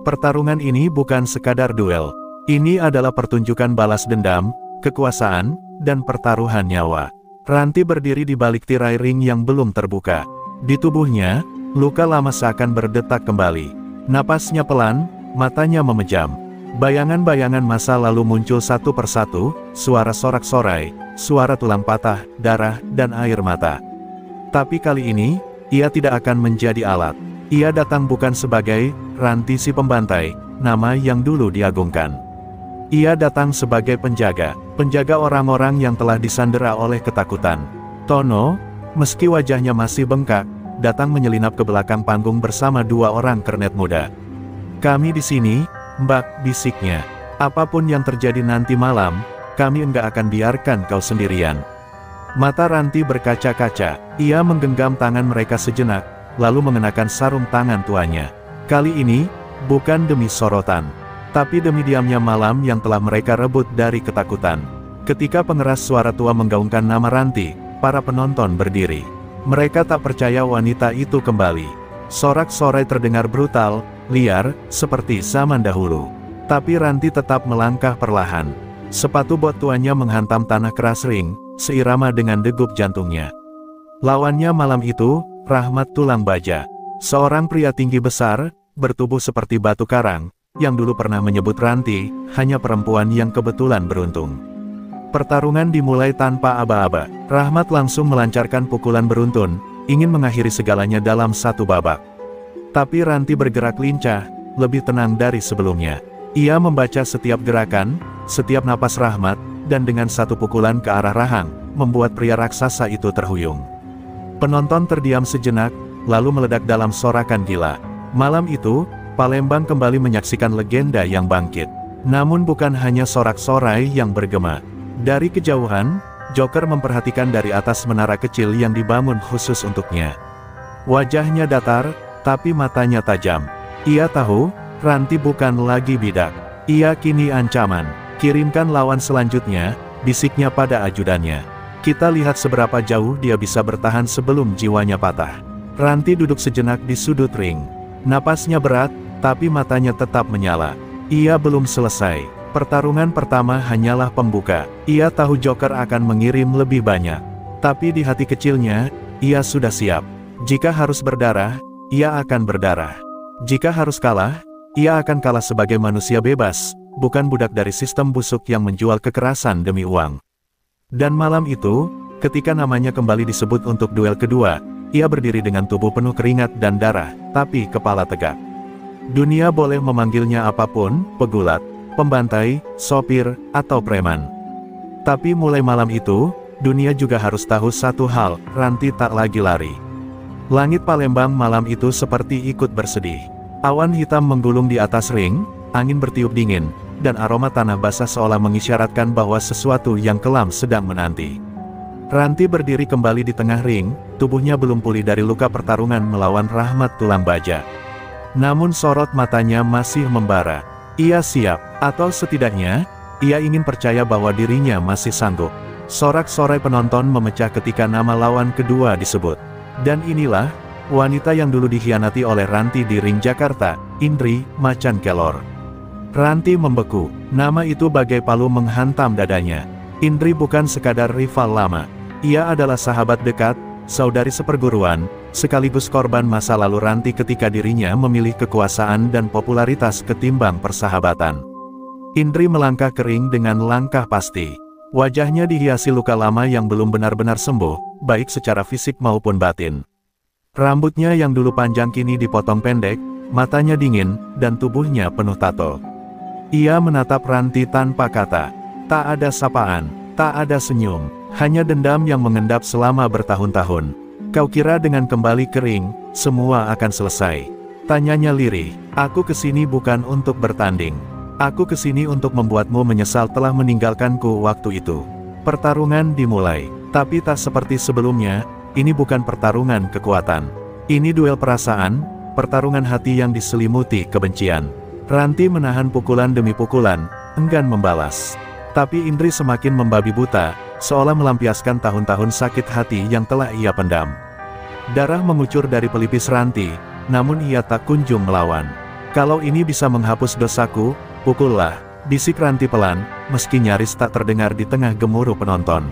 Pertarungan ini bukan sekadar duel. Ini adalah pertunjukan balas dendam, kekuasaan, dan pertaruhan nyawa. Ranti berdiri di balik tirai ring yang belum terbuka. Di tubuhnya, luka lama seakan berdetak kembali. Napasnya pelan, matanya memejam. Bayangan-bayangan masa lalu muncul satu persatu, suara sorak-sorai, suara tulang patah, darah, dan air mata. Tapi kali ini, ia tidak akan menjadi alat. Ia datang bukan sebagai Ranti si pembantai, nama yang dulu diagungkan. Ia datang sebagai penjaga orang-orang yang telah disandera oleh ketakutan. Tono, meski wajahnya masih bengkak, datang menyelinap ke belakang panggung bersama dua orang kernet muda. "Kami di sini, Mbak," bisiknya. "Apapun yang terjadi nanti malam, kami enggak akan biarkan kau sendirian." Mata Ranti berkaca-kaca, ia menggenggam tangan mereka sejenak, lalu mengenakan sarung tangan tuanya. Kali ini, bukan demi sorotan, tapi demi diamnya malam yang telah mereka rebut dari ketakutan. Ketika pengeras suara tua menggaungkan nama Ranti, para penonton berdiri. Mereka tak percaya wanita itu kembali. Sorak-sorai terdengar brutal, liar, seperti zaman dahulu. Tapi Ranti tetap melangkah perlahan. Sepatu bot tuanya menghantam tanah keras ring, seirama dengan degup jantungnya. Lawannya malam itu, Rahmat Tulang Baja. Seorang pria tinggi besar, bertubuh seperti batu karang, yang dulu pernah menyebut Ranti, hanya perempuan yang kebetulan beruntung. Pertarungan dimulai tanpa aba-aba. Rahmat langsung melancarkan pukulan beruntun, ingin mengakhiri segalanya dalam satu babak. Tapi Ranti bergerak lincah, lebih tenang dari sebelumnya. Ia membaca setiap gerakan, setiap napas Rahmat, dan dengan satu pukulan ke arah rahang, membuat pria raksasa itu terhuyung. Penonton terdiam sejenak, lalu meledak dalam sorakan gila. Malam itu, Palembang kembali menyaksikan legenda yang bangkit. Namun bukan hanya sorak-sorai yang bergema. Dari kejauhan, Joker memperhatikan dari atas menara kecil yang dibangun khusus untuknya. Wajahnya datar, tapi matanya tajam. Ia tahu, Ranti bukan lagi bidak. Ia kini ancaman. "Kirimkan lawan selanjutnya," bisiknya pada ajudannya. "Kita lihat seberapa jauh dia bisa bertahan sebelum jiwanya patah." Ranti duduk sejenak di sudut ring. Napasnya berat, tapi matanya tetap menyala. Ia belum selesai. Pertarungan pertama hanyalah pembuka. Ia tahu Joker akan mengirim lebih banyak. Tapi di hati kecilnya, ia sudah siap. Jika harus berdarah, ia akan berdarah. Jika harus kalah, ia akan kalah sebagai manusia bebas, bukan budak dari sistem busuk yang menjual kekerasan demi uang. Dan malam itu, ketika namanya kembali disebut untuk duel kedua, ia berdiri dengan tubuh penuh keringat dan darah, tapi kepala tegak. Dunia boleh memanggilnya apapun, pegulat, pembantai, sopir, atau preman. Tapi mulai malam itu, dunia juga harus tahu satu hal, Ranti tak lagi lari. Langit Palembang malam itu seperti ikut bersedih. Awan hitam menggulung di atas ring, angin bertiup dingin, dan aroma tanah basah seolah mengisyaratkan bahwa sesuatu yang kelam sedang menanti. Ranti berdiri kembali di tengah ring, tubuhnya belum pulih dari luka pertarungan melawan Rahmat Tulang Baja. Namun sorot matanya masih membara. Ia siap, atau setidaknya, ia ingin percaya bahwa dirinya masih sanggup. Sorak-sorai penonton memecah ketika nama lawan kedua disebut. Dan inilah, wanita yang dulu dikhianati oleh Ranti di ring Jakarta, Indri Macan Kelor. Ranti membeku, nama itu bagai palu menghantam dadanya. Indri bukan sekadar rival lama. Ia adalah sahabat dekat, saudari seperguruan, sekaligus korban masa lalu Ranti ketika dirinya memilih kekuasaan dan popularitas ketimbang persahabatan. Indri melangkah ke ring dengan langkah pasti. Wajahnya dihiasi luka lama yang belum benar-benar sembuh, baik secara fisik maupun batin. Rambutnya yang dulu panjang kini dipotong pendek, matanya dingin, dan tubuhnya penuh tato. Ia menatap Ranti tanpa kata. Tak ada sapaan, tak ada senyum, hanya dendam yang mengendap selama bertahun-tahun. Kau kira dengan kembali kering, semua akan selesai? Tanyanya lirih. Aku kesini bukan untuk bertanding. Aku kesini untuk membuatmu menyesal telah meninggalkanku waktu itu. Pertarungan dimulai, tapi tak seperti sebelumnya. Ini bukan pertarungan kekuatan. Ini duel perasaan, pertarungan hati yang diselimuti kebencian. Ranti menahan pukulan demi pukulan, enggan membalas. Tapi Indri semakin membabi buta, seolah melampiaskan tahun-tahun sakit hati yang telah ia pendam. Darah mengucur dari pelipis Ranti, namun ia tak kunjung melawan. Kalau ini bisa menghapus dosaku, pukullah, bisik Ranti pelan, meski nyaris tak terdengar di tengah gemuruh penonton.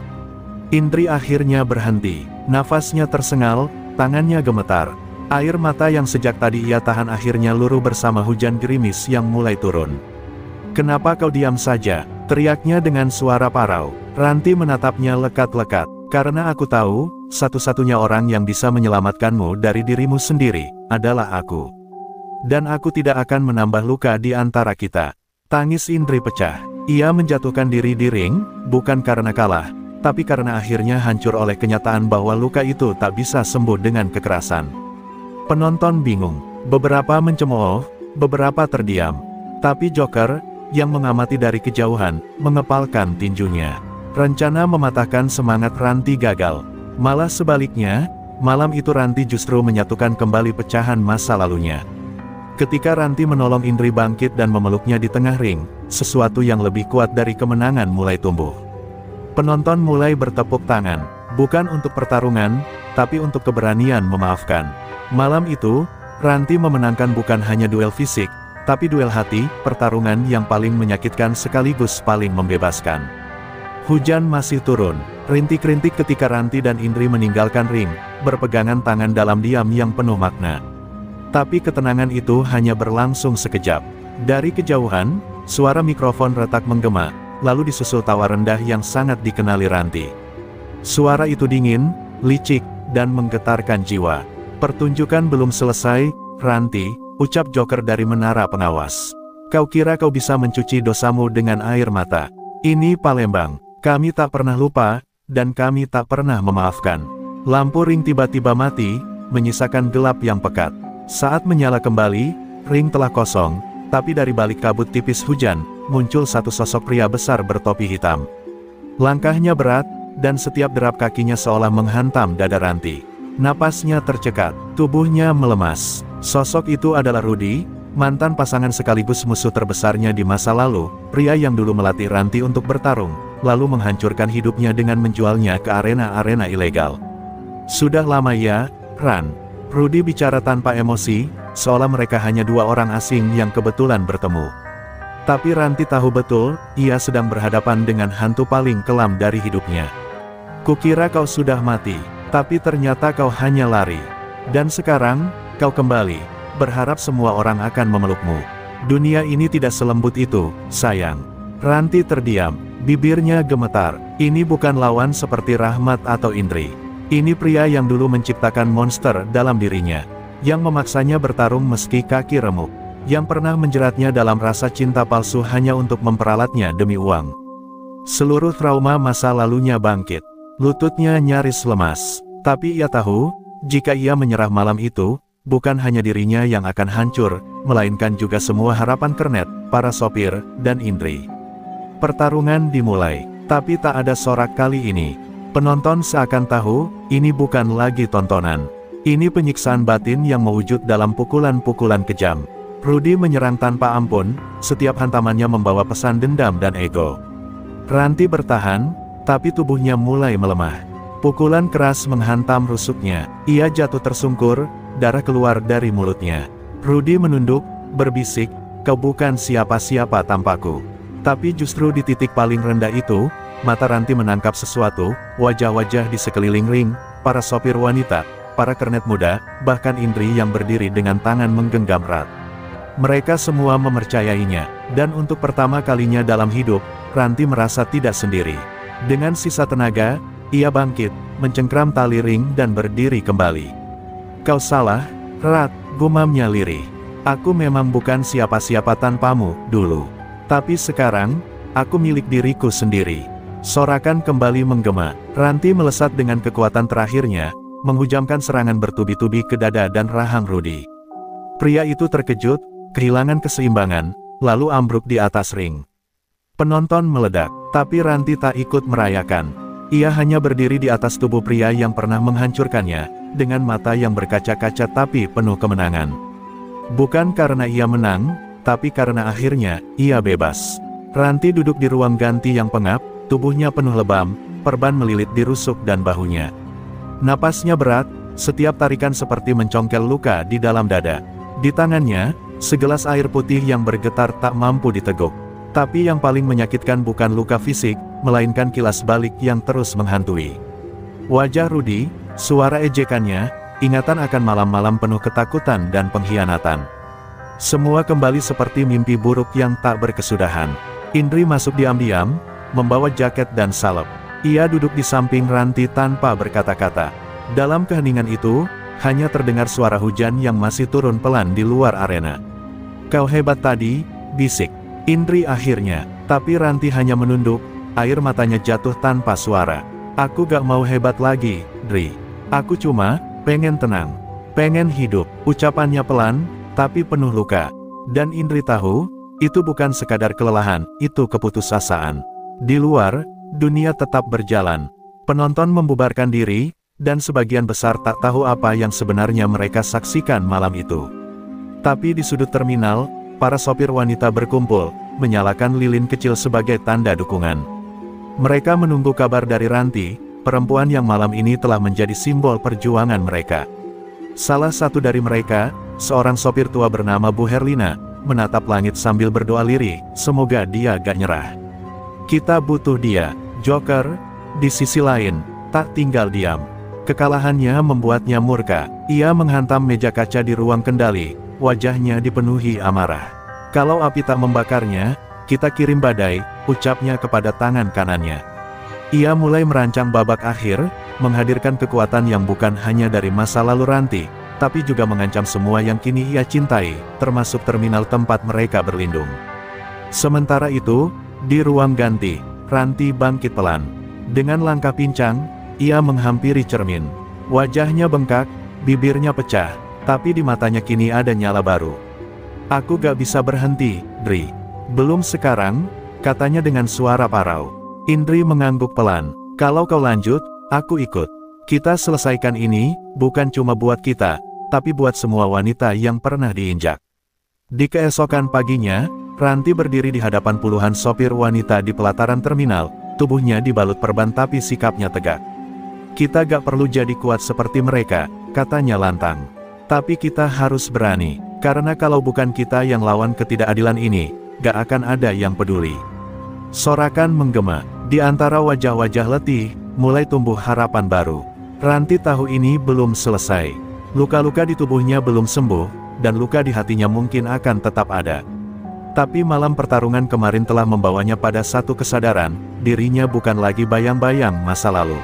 Indri akhirnya berhenti, nafasnya tersengal, tangannya gemetar. Air mata yang sejak tadi ia tahan akhirnya luruh bersama hujan gerimis yang mulai turun. Kenapa kau diam saja? Teriaknya dengan suara parau. Ranti menatapnya lekat-lekat. Karena aku tahu, satu-satunya orang yang bisa menyelamatkanmu dari dirimu sendiri, adalah aku. Dan aku tidak akan menambah luka di antara kita. Tangis Indri pecah. Ia menjatuhkan diri di ring, bukan karena kalah, tapi karena akhirnya hancur oleh kenyataan bahwa luka itu tak bisa sembuh dengan kekerasan. Penonton bingung. Beberapa mencemooh, beberapa terdiam. Tapi Joker, yang mengamati dari kejauhan, mengepalkan tinjunya. Rencana mematahkan semangat Ranti gagal. Malah sebaliknya, malam itu Ranti justru menyatukan kembali pecahan masa lalunya. Ketika Ranti menolong Indri bangkit dan memeluknya di tengah ring, sesuatu yang lebih kuat dari kemenangan mulai tumbuh. Penonton mulai bertepuk tangan, bukan untuk pertarungan, tapi untuk keberanian memaafkan. Malam itu, Ranti memenangkan bukan hanya duel fisik, tapi duel hati, pertarungan yang paling menyakitkan sekaligus paling membebaskan. Hujan masih turun, rintik-rintik ketika Ranti dan Indri meninggalkan ring, berpegangan tangan dalam diam yang penuh makna. Tapi ketenangan itu hanya berlangsung sekejap. Dari kejauhan, suara mikrofon retak menggema, lalu disusul tawa rendah yang sangat dikenali Ranti. Suara itu dingin, licik, dan menggetarkan jiwa. Pertunjukan belum selesai, Ranti, ucap Joker dari menara pengawas. Kau kira kau bisa mencuci dosamu dengan air mata? Ini Palembang, kami tak pernah lupa, dan kami tak pernah memaafkan. Lampu ring tiba-tiba mati, menyisakan gelap yang pekat. Saat menyala kembali, ring telah kosong, tapi dari balik kabut tipis hujan, muncul satu sosok pria besar bertopi hitam. Langkahnya berat, dan setiap derap kakinya seolah menghantam dada Ranti. Napasnya tercekat, tubuhnya melemas. Sosok itu adalah Rudy, mantan pasangan sekaligus musuh terbesarnya di masa lalu, pria yang dulu melatih Ranti untuk bertarung, lalu menghancurkan hidupnya dengan menjualnya ke arena-arena ilegal. Sudah lama ya, Ran? Rudy bicara tanpa emosi, seolah mereka hanya dua orang asing yang kebetulan bertemu. Tapi Ranti tahu betul, ia sedang berhadapan dengan hantu paling kelam dari hidupnya. Kukira kau sudah mati, tapi ternyata kau hanya lari. Dan sekarang, kau kembali, berharap semua orang akan memelukmu. Dunia ini tidak selembut itu, sayang. Ranti terdiam, bibirnya gemetar. Ini bukan lawan seperti Rahmat atau Indri. Ini pria yang dulu menciptakan monster dalam dirinya, yang memaksanya bertarung meski kaki remuk, yang pernah menjeratnya dalam rasa cinta palsu hanya untuk memperalatnya demi uang. Seluruh trauma masa lalunya bangkit. Lututnya nyaris lemas. Tapi ia tahu, jika ia menyerah malam itu, bukan hanya dirinya yang akan hancur, melainkan juga semua harapan Kernet, para sopir, dan Indri. Pertarungan dimulai, tapi tak ada sorak kali ini. Penonton seakan tahu, ini bukan lagi tontonan. Ini penyiksaan batin yang mewujud dalam pukulan-pukulan kejam. Rudy menyerang tanpa ampun, setiap hantamannya membawa pesan dendam dan ego. Ranti bertahan, tapi tubuhnya mulai melemah. Pukulan keras menghantam rusuknya, ia jatuh tersungkur, darah keluar dari mulutnya. Rudy menunduk, berbisik, kau bukan siapa-siapa tanpaku. Tapi justru di titik paling rendah itu, mata Ranti menangkap sesuatu, wajah-wajah di sekeliling ring, para sopir wanita, para kernet muda, bahkan Indri yang berdiri dengan tangan menggenggam erat. Mereka semua mempercayainya, dan untuk pertama kalinya dalam hidup, Ranti merasa tidak sendiri. Dengan sisa tenaga, ia bangkit, mencengkram tali ring dan berdiri kembali. Kau salah, Rat, gumamnya lirih. Aku memang bukan siapa-siapa tanpamu, dulu. Tapi sekarang, aku milik diriku sendiri. Sorakan kembali menggema. Ranti melesat dengan kekuatan terakhirnya, menghujamkan serangan bertubi-tubi ke dada dan rahang Rudy. Pria itu terkejut, kehilangan keseimbangan, lalu ambruk di atas ring. Penonton meledak, tapi Ranti tak ikut merayakan. Ia hanya berdiri di atas tubuh pria yang pernah menghancurkannya, dengan mata yang berkaca-kaca tapi penuh kemenangan. Bukan karena ia menang, tapi karena akhirnya, ia bebas. Ranti duduk di ruang ganti yang pengap, tubuhnya penuh lebam, perban melilit di rusuk dan bahunya. Napasnya berat, setiap tarikan seperti mencongkel luka di dalam dada. Di tangannya, segelas air putih yang bergetar tak mampu diteguk. Tapi yang paling menyakitkan bukan luka fisik, melainkan kilas balik yang terus menghantui. Wajah Rudy, suara ejekannya, ingatan akan malam-malam penuh ketakutan dan pengkhianatan. Semua kembali seperti mimpi buruk yang tak berkesudahan. Indri masuk diam-diam, membawa jaket dan salep. Ia duduk di samping Ranti tanpa berkata-kata. Dalam keheningan itu, hanya terdengar suara hujan yang masih turun pelan di luar arena. "Kau hebat tadi," bisik Indri akhirnya, tapi Ranti hanya menunduk, air matanya jatuh tanpa suara. "Aku gak mau hebat lagi, Dri. Aku cuma pengen tenang, pengen hidup." Ucapannya pelan, tapi penuh luka. Dan Indri tahu, itu bukan sekadar kelelahan, itu keputusasaan. Di luar, dunia tetap berjalan. Penonton membubarkan diri, dan sebagian besar tak tahu apa yang sebenarnya mereka saksikan malam itu. Tapi di sudut terminal, para sopir wanita berkumpul, menyalakan lilin kecil sebagai tanda dukungan. Mereka menunggu kabar dari Ranti, perempuan yang malam ini telah menjadi simbol perjuangan mereka. Salah satu dari mereka, seorang sopir tua bernama Bu Herlina, menatap langit sambil berdoa lirih, semoga dia gak nyerah. "Kita butuh dia, Joker." Di sisi lain, tak tinggal diam. Kekalahannya membuatnya murka. Ia menghantam meja kaca di ruang kendali, wajahnya dipenuhi amarah. "Kalau api tak membakarnya, kita kirim badai," ucapnya kepada tangan kanannya. Ia mulai merancang babak akhir, menghadirkan kekuatan yang bukan hanya dari masa lalu Ranti, tapi juga mengancam semua yang kini ia cintai, termasuk terminal tempat mereka berlindung. Sementara itu, di ruang ganti, Ranti bangkit pelan. Dengan langkah pincang, ia menghampiri cermin. Wajahnya bengkak, bibirnya pecah, tapi di matanya kini ada nyala baru. "Aku gak bisa berhenti, Dri." "Belum sekarang," katanya dengan suara parau. Indri mengangguk pelan. "Kalau kau lanjut, aku ikut. Kita selesaikan ini, bukan cuma buat kita, tapi buat semua wanita yang pernah diinjak." Di keesokan paginya, Ranti berdiri di hadapan puluhan sopir wanita di pelataran terminal, tubuhnya dibalut perban tapi sikapnya tegak. "Kita gak perlu jadi kuat seperti mereka," katanya lantang. "Tapi kita harus berani, karena kalau bukan kita yang lawan ketidakadilan ini, gak akan ada yang peduli." Sorakan menggema. Di antara wajah-wajah letih, mulai tumbuh harapan baru. Ranti tahu ini belum selesai. Luka-luka di tubuhnya belum sembuh, dan luka di hatinya mungkin akan tetap ada. Tapi malam pertarungan kemarin telah membawanya pada satu kesadaran, dirinya bukan lagi bayang-bayang masa lalu.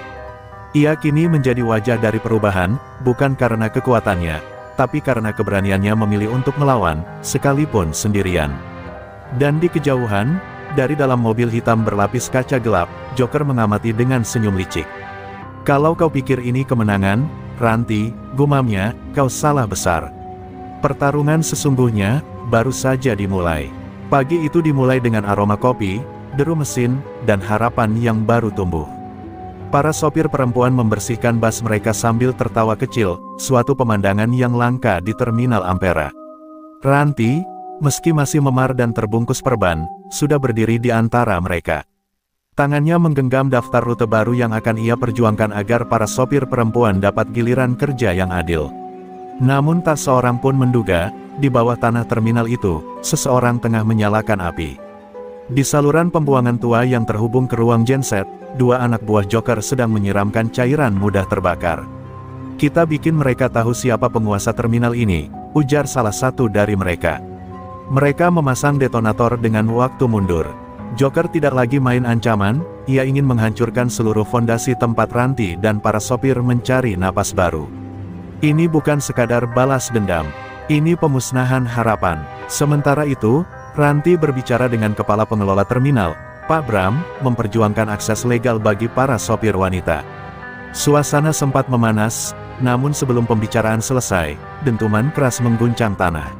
Ia kini menjadi wajah dari perubahan, bukan karena kekuatannya, tapi karena keberaniannya memilih untuk melawan, sekalipun sendirian. Dan di kejauhan, dari dalam mobil hitam berlapis kaca gelap, Joker mengamati dengan senyum licik. "Kalau kau pikir ini kemenangan, Ranti," gumamnya, "kau salah besar. Pertarungan sesungguhnya, baru saja dimulai." Pagi itu dimulai dengan aroma kopi, deru mesin, dan harapan yang baru tumbuh. Para sopir perempuan membersihkan bas mereka sambil tertawa kecil, suatu pemandangan yang langka di terminal Ampera. Ranti, meski masih memar dan terbungkus perban, sudah berdiri di antara mereka. Tangannya menggenggam daftar rute baru yang akan ia perjuangkan agar para sopir perempuan dapat giliran kerja yang adil. Namun tak seorang pun menduga, di bawah tanah terminal itu, seseorang tengah menyalakan api. Di saluran pembuangan tua yang terhubung ke ruang genset, dua anak buah Joker sedang menyiramkan cairan mudah terbakar. "Kita bikin mereka tahu siapa penguasa terminal ini," ujar salah satu dari mereka. Mereka memasang detonator dengan waktu mundur. Joker tidak lagi main ancaman, ia ingin menghancurkan seluruh fondasi tempat Ranti dan para sopir mencari napas baru. Ini bukan sekadar balas dendam. Ini pemusnahan harapan. Sementara itu, Ranti berbicara dengan kepala pengelola terminal, Pak Bram, memperjuangkan akses legal bagi para sopir wanita. Suasana sempat memanas, namun sebelum pembicaraan selesai, dentuman keras mengguncang tanah.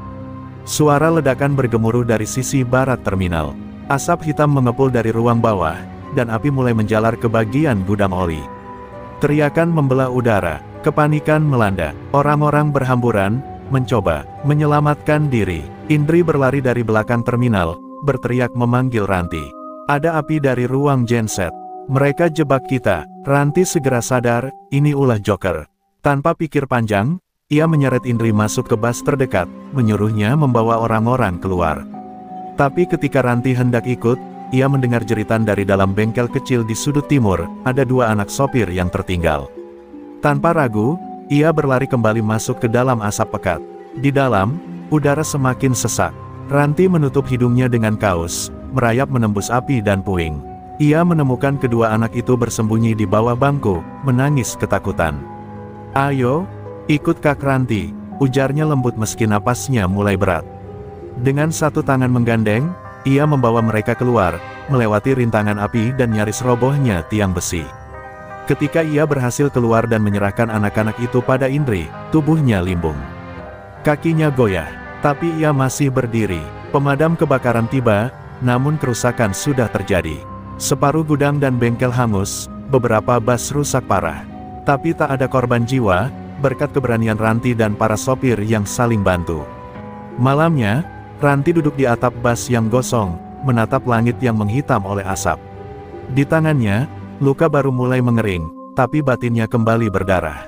Suara ledakan bergemuruh dari sisi barat terminal. Asap hitam mengepul dari ruang bawah, dan api mulai menjalar ke bagian gudang oli. Teriakan membelah udara, kepanikan melanda, orang-orang berhamburan, mencoba menyelamatkan diri. Indri berlari dari belakang terminal, berteriak memanggil Ranti. Ada api dari ruang genset. Mereka jebak kita. Ranti segera sadar, ini ulah Joker. Tanpa pikir panjang, ia menyeret Indri masuk ke bus terdekat, menyuruhnya membawa orang-orang keluar. Tapi ketika Ranti hendak ikut, ia mendengar jeritan dari dalam bengkel kecil di sudut timur, ada dua anak sopir yang tertinggal. Tanpa ragu, ia berlari kembali masuk ke dalam asap pekat. Di dalam, udara semakin sesak. Ranti menutup hidungnya dengan kaos, merayap menembus api dan puing. Ia menemukan kedua anak itu bersembunyi di bawah bangku, menangis ketakutan. "Ayo, ikut Kak Ranti," ujarnya lembut meski napasnya mulai berat. Dengan satu tangan menggandeng, ia membawa mereka keluar, melewati rintangan api dan nyaris robohnya tiang besi. Ketika ia berhasil keluar dan menyerahkan anak-anak itu pada Indri, tubuhnya limbung. Kakinya goyah, tapi ia masih berdiri. Pemadam kebakaran tiba, namun kerusakan sudah terjadi. Separuh gudang dan bengkel hangus, beberapa bus rusak parah. Tapi tak ada korban jiwa, berkat keberanian Ranti dan para sopir yang saling bantu. Malamnya, Ranti duduk di atap bus yang gosong, menatap langit yang menghitam oleh asap. Di tangannya, luka baru mulai mengering, tapi batinnya kembali berdarah.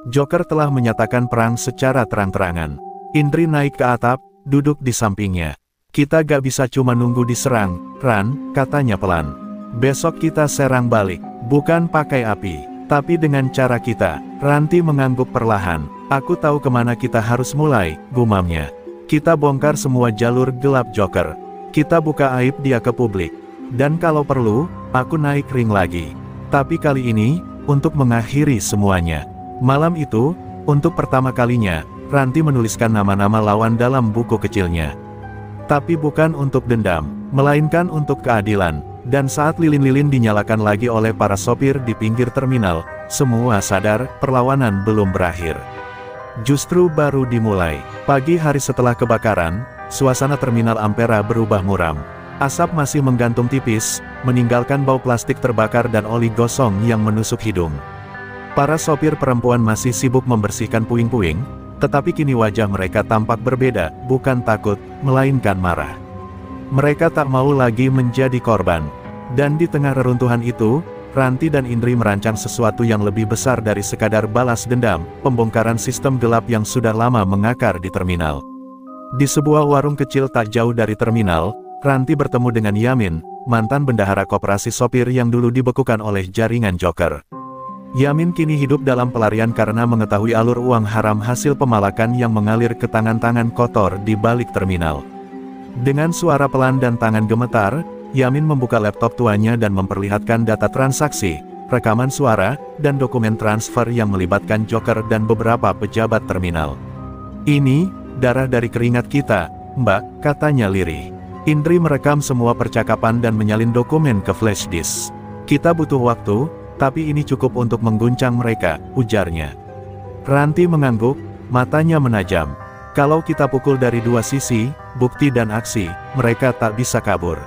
Joker telah menyatakan perang secara terang-terangan. Indri naik ke atap, duduk di sampingnya. "Kita gak bisa cuma nunggu diserang, Ran," katanya pelan. "Besok kita serang balik, bukan pakai api, tapi dengan cara kita." Ranti mengangguk perlahan. "Aku tahu kemana kita harus mulai," gumamnya. "Kita bongkar semua jalur gelap Joker. Kita buka aib dia ke publik. Dan kalau perlu, aku naik ring lagi. Tapi kali ini, untuk mengakhiri semuanya." Malam itu, untuk pertama kalinya, Ranti menuliskan nama-nama lawan dalam buku kecilnya. Tapi bukan untuk dendam, melainkan untuk keadilan. Dan saat lilin-lilin dinyalakan lagi oleh para sopir di pinggir terminal, semua sadar, perlawanan belum berakhir. Justru baru dimulai. Pagi hari setelah kebakaran, suasana terminal Ampera berubah muram. Asap masih menggantung tipis, meninggalkan bau plastik terbakar dan oli gosong yang menusuk hidung. Para sopir perempuan masih sibuk membersihkan puing-puing, tetapi kini wajah mereka tampak berbeda, bukan takut, melainkan marah. Mereka tak mau lagi menjadi korban. Dan di tengah reruntuhan itu, Ranti dan Indri merancang sesuatu yang lebih besar dari sekadar balas dendam, pembongkaran sistem gelap yang sudah lama mengakar di terminal. Di sebuah warung kecil tak jauh dari terminal, Ranti bertemu dengan Yamin, mantan bendahara koperasi sopir yang dulu dibekukan oleh jaringan Joker. Yamin kini hidup dalam pelarian karena mengetahui alur uang haram hasil pemalakan yang mengalir ke tangan-tangan kotor di balik terminal. Dengan suara pelan dan tangan gemetar, Yamin membuka laptop tuanya dan memperlihatkan data transaksi, rekaman suara, dan dokumen transfer yang melibatkan Joker dan beberapa pejabat terminal. "Ini, darah dari keringat kita, Mbak," katanya lirih. Indri merekam semua percakapan dan menyalin dokumen ke flash disk. "Kita butuh waktu, tapi ini cukup untuk mengguncang mereka," ujarnya. Ranti mengangguk, matanya menajam. "Kalau kita pukul dari dua sisi, bukti dan aksi, mereka tak bisa kabur.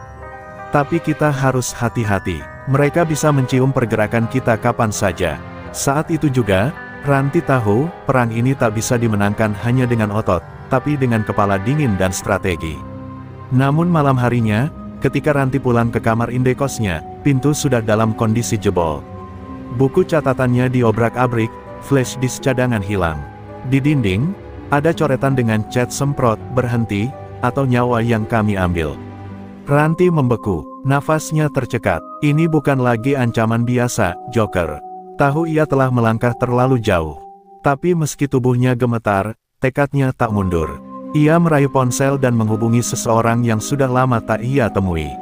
Tapi kita harus hati-hati. Mereka bisa mencium pergerakan kita kapan saja." Saat itu juga, Ranti tahu, perang ini tak bisa dimenangkan hanya dengan otot, tapi dengan kepala dingin dan strategi. Namun malam harinya, ketika Ranti pulang ke kamar indekosnya, pintu sudah dalam kondisi jebol. Buku catatannya diobrak-abrik, flash disk cadangan hilang. Di dinding, ada coretan dengan cat semprot, "Berhenti, atau nyawa yang kami ambil." Ranti membeku, nafasnya tercekat. Ini bukan lagi ancaman biasa, Joker. Tahu ia telah melangkah terlalu jauh. Tapi meski tubuhnya gemetar, tekadnya tak mundur. Ia meraih ponsel dan menghubungi seseorang yang sudah lama tak ia temui.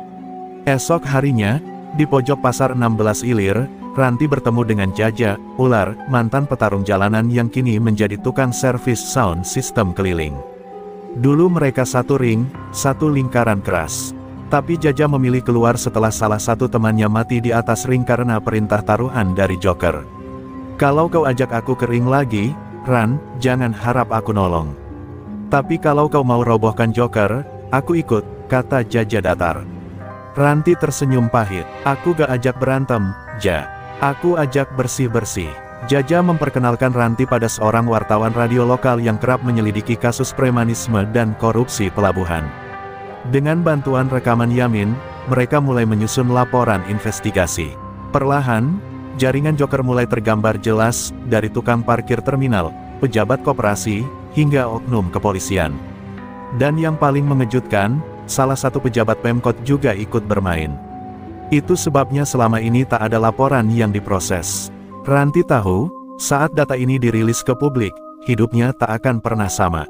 Esok harinya, di pojok pasar 16 Ilir, Ranti bertemu dengan Jaja, Ular, mantan petarung jalanan yang kini menjadi tukang servis sound system keliling. Dulu mereka satu ring, satu lingkaran keras. Tapi Jaja memilih keluar setelah salah satu temannya mati di atas ring karena perintah taruhan dari Joker. Kalau kau ajak aku ke ring lagi, Ran, jangan harap aku nolong. Tapi kalau kau mau robohkan Joker, aku ikut, kata Jaja datar. Ranti tersenyum pahit. Aku gak ajak berantem, Ja. Aku ajak bersih-bersih. Jaja memperkenalkan Ranti pada seorang wartawan radio lokal yang kerap menyelidiki kasus premanisme dan korupsi pelabuhan. Dengan bantuan rekaman Yamin, mereka mulai menyusun laporan investigasi. Perlahan, jaringan Joker mulai tergambar jelas, dari tukang parkir terminal, pejabat koperasi, hingga oknum kepolisian. Dan yang paling mengejutkan, salah satu pejabat Pemkot juga ikut bermain. Itu sebabnya selama ini tak ada laporan yang diproses. Ranti tahu, saat data ini dirilis ke publik, hidupnya tak akan pernah sama.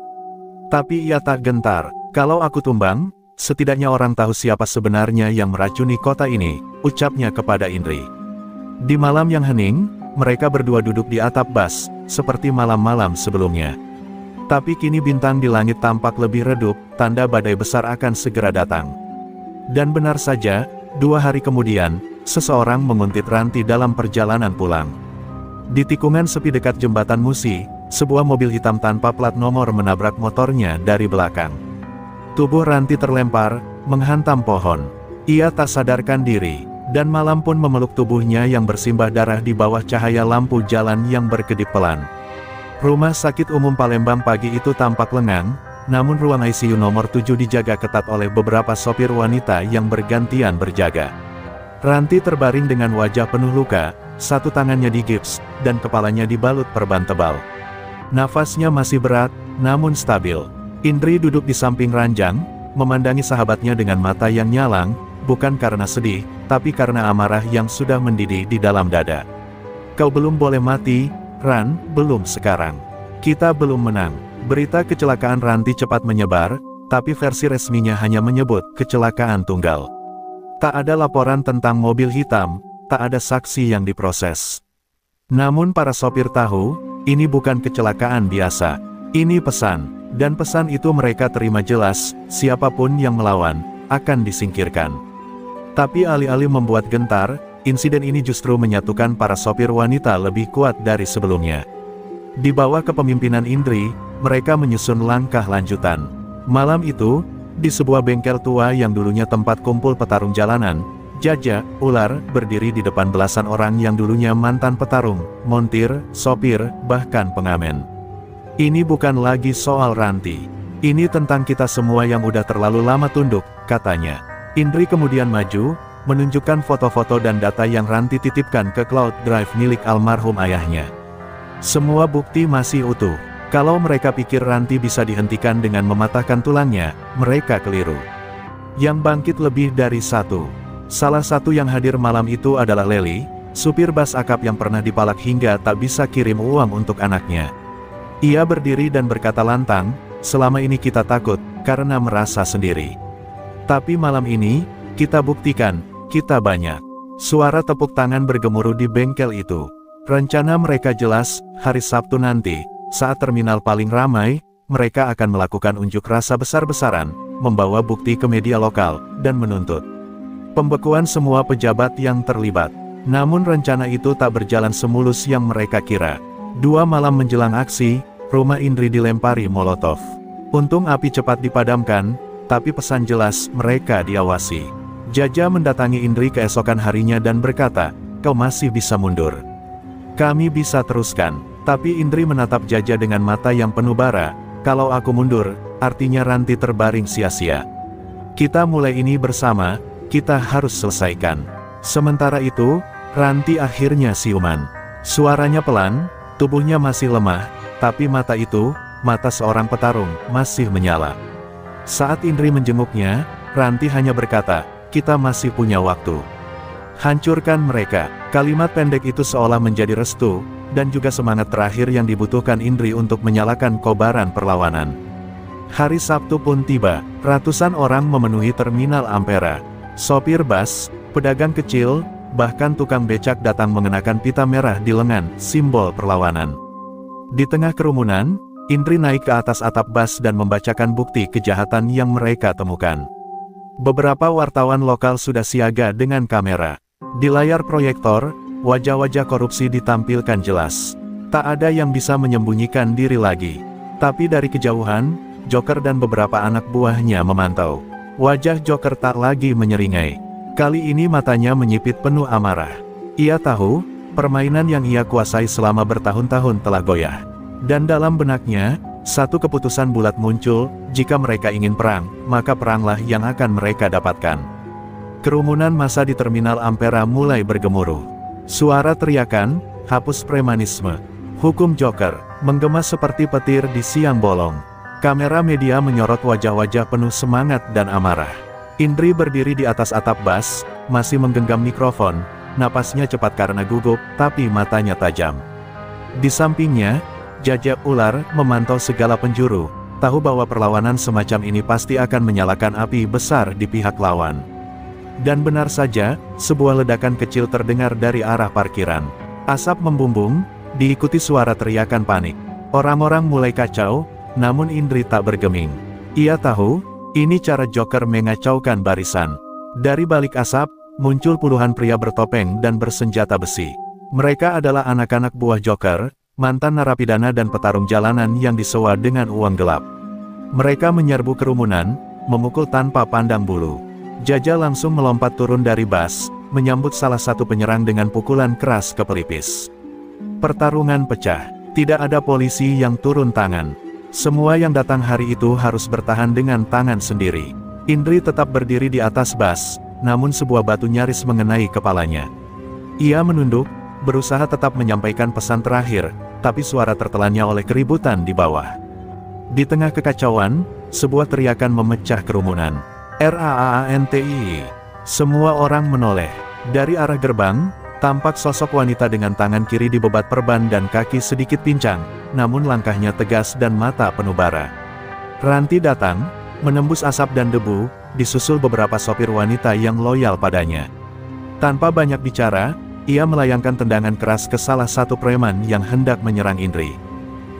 Tapi ia tak gentar. Kalau aku tumbang, setidaknya orang tahu siapa sebenarnya yang meracuni kota ini, ucapnya kepada Indri. Di malam yang hening, mereka berdua duduk di atap bas, seperti malam-malam sebelumnya. Tapi kini bintang di langit tampak lebih redup, tanda badai besar akan segera datang. Dan benar saja, 2 hari kemudian, seseorang menguntit Ranti dalam perjalanan pulang. Di tikungan sepi dekat jembatan Musi, sebuah mobil hitam tanpa plat nomor menabrak motornya dari belakang. Tubuh Ranti terlempar, menghantam pohon. Ia tak sadarkan diri, dan malam pun memeluk tubuhnya yang bersimbah darah di bawah cahaya lampu jalan yang berkedip pelan. Rumah Sakit Umum Palembang pagi itu tampak lengang, namun ruang ICU nomor 7 dijaga ketat oleh beberapa sopir wanita yang bergantian berjaga. Ranti terbaring dengan wajah penuh luka, satu tangannya digips, dan kepalanya dibalut perban tebal. Nafasnya masih berat, namun stabil. Indri duduk di samping ranjang, memandangi sahabatnya dengan mata yang nyalang, bukan karena sedih, tapi karena amarah yang sudah mendidih di dalam dada. Kau belum boleh mati, Ran, belum sekarang. Kita belum menang. Berita kecelakaan Ranti cepat menyebar, tapi versi resminya hanya menyebut kecelakaan tunggal. Tak ada laporan tentang mobil hitam, tak ada saksi yang diproses. Namun para sopir tahu, ini bukan kecelakaan biasa. Ini pesan, dan pesan itu mereka terima jelas, siapapun yang melawan, akan disingkirkan. Tapi alih-alih membuat gentar, insiden ini justru menyatukan para sopir wanita lebih kuat dari sebelumnya. Di bawah kepemimpinan Indri, mereka menyusun langkah lanjutan. Malam itu, di sebuah bengkel tua yang dulunya tempat kumpul petarung jalanan, Jaja, Ular, berdiri di depan belasan orang yang dulunya mantan petarung, montir, sopir, bahkan pengamen. Ini bukan lagi soal Ranti. Ini tentang kita semua yang udah terlalu lama tunduk, katanya. Indri kemudian maju, menunjukkan foto-foto dan data yang Ranti titipkan ke cloud drive milik almarhum ayahnya. Semua bukti masih utuh. Kalau mereka pikir Ranti bisa dihentikan dengan mematahkan tulangnya, mereka keliru. Yang bangkit lebih dari satu. Salah satu yang hadir malam itu adalah Leli, supir bas akap yang pernah dipalak hingga tak bisa kirim uang untuk anaknya. Ia berdiri dan berkata lantang, selama ini kita takut, karena merasa sendiri. Tapi malam ini, kita buktikan, kita banyak. Suara tepuk tangan bergemuruh di bengkel itu. Rencana mereka jelas, hari Sabtu nanti, saat terminal paling ramai, mereka akan melakukan unjuk rasa besar-besaran, membawa bukti ke media lokal, dan menuntut pembekuan semua pejabat yang terlibat. Namun rencana itu tak berjalan semulus yang mereka kira. 2 malam menjelang aksi, rumah Indri dilempari molotov. Untung api cepat dipadamkan, tapi pesan jelas, mereka diawasi. Jaja mendatangi Indri keesokan harinya dan berkata, kau masih bisa mundur. Kami bisa teruskan. Tapi Indri menatap Jaja dengan mata yang penuh bara, kalau aku mundur, artinya Ranti terbaring sia-sia. Kita mulai ini bersama, kita harus selesaikan. Sementara itu, Ranti akhirnya siuman. Suaranya pelan, tubuhnya masih lemah, tapi mata itu, mata seorang petarung, masih menyala. Saat Indri menjenguknya, Ranti hanya berkata, kita masih punya waktu. Hancurkan mereka. Kalimat pendek itu seolah menjadi restu, dan juga semangat terakhir yang dibutuhkan Indri untuk menyalakan kobaran perlawanan. Hari Sabtu pun tiba, ratusan orang memenuhi terminal Ampera. Sopir bas, pedagang kecil, bahkan tukang becak datang mengenakan pita merah di lengan, simbol perlawanan. Di tengah kerumunan, Indri naik ke atas atap bus dan membacakan bukti kejahatan yang mereka temukan. Beberapa wartawan lokal sudah siaga dengan kamera. Di layar proyektor, wajah-wajah korupsi ditampilkan jelas. Tak ada yang bisa menyembunyikan diri lagi. Tapi dari kejauhan, Joker dan beberapa anak buahnya memantau. Wajah Joker tak lagi menyeringai. Kali ini matanya menyipit penuh amarah. Ia tahu, permainan yang ia kuasai selama bertahun-tahun telah goyah. Dan dalam benaknya, satu keputusan bulat muncul, jika mereka ingin perang, maka peranglah yang akan mereka dapatkan. Kerumunan massa di Terminal Ampera mulai bergemuruh. Suara teriakan, hapus premanisme. Hukum Joker, menggema seperti petir di siang bolong. Kamera media menyorot wajah-wajah penuh semangat dan amarah. Indri berdiri di atas atap bus, masih menggenggam mikrofon, napasnya cepat karena gugup, tapi matanya tajam. Di sampingnya, Jajak Ular memantau segala penjuru, tahu bahwa perlawanan semacam ini pasti akan menyalakan api besar di pihak lawan. Dan benar saja, sebuah ledakan kecil terdengar dari arah parkiran. Asap membumbung, diikuti suara teriakan panik. Orang-orang mulai kacau, namun Indri tak bergeming. Ia tahu, ini cara Joker mengacaukan barisan. Dari balik asap, muncul puluhan pria bertopeng dan bersenjata besi. Mereka adalah anak-anak buah Joker, mantan narapidana dan petarung jalanan yang disewa dengan uang gelap. Mereka menyerbu kerumunan, memukul tanpa pandang bulu. Jaja langsung melompat turun dari bus, menyambut salah satu penyerang dengan pukulan keras ke pelipis. Pertarungan pecah. Tidak ada polisi yang turun tangan. Semua yang datang hari itu harus bertahan dengan tangan sendiri. Indri tetap berdiri di atas bus, namun sebuah batu nyaris mengenai kepalanya. Ia menunduk, berusaha tetap menyampaikan pesan terakhir, tapi suara tertelannya oleh keributan di bawah. Di tengah kekacauan, sebuah teriakan memecah kerumunan. RAANTI. Semua orang menoleh. Dari arah gerbang, tampak sosok wanita dengan tangan kiri dibebat perban dan kaki sedikit pincang, namun langkahnya tegas dan mata penuh bara. Ranti datang, menembus asap dan debu, disusul beberapa sopir wanita yang loyal padanya. Tanpa banyak bicara, ia melayangkan tendangan keras ke salah satu preman yang hendak menyerang Indri.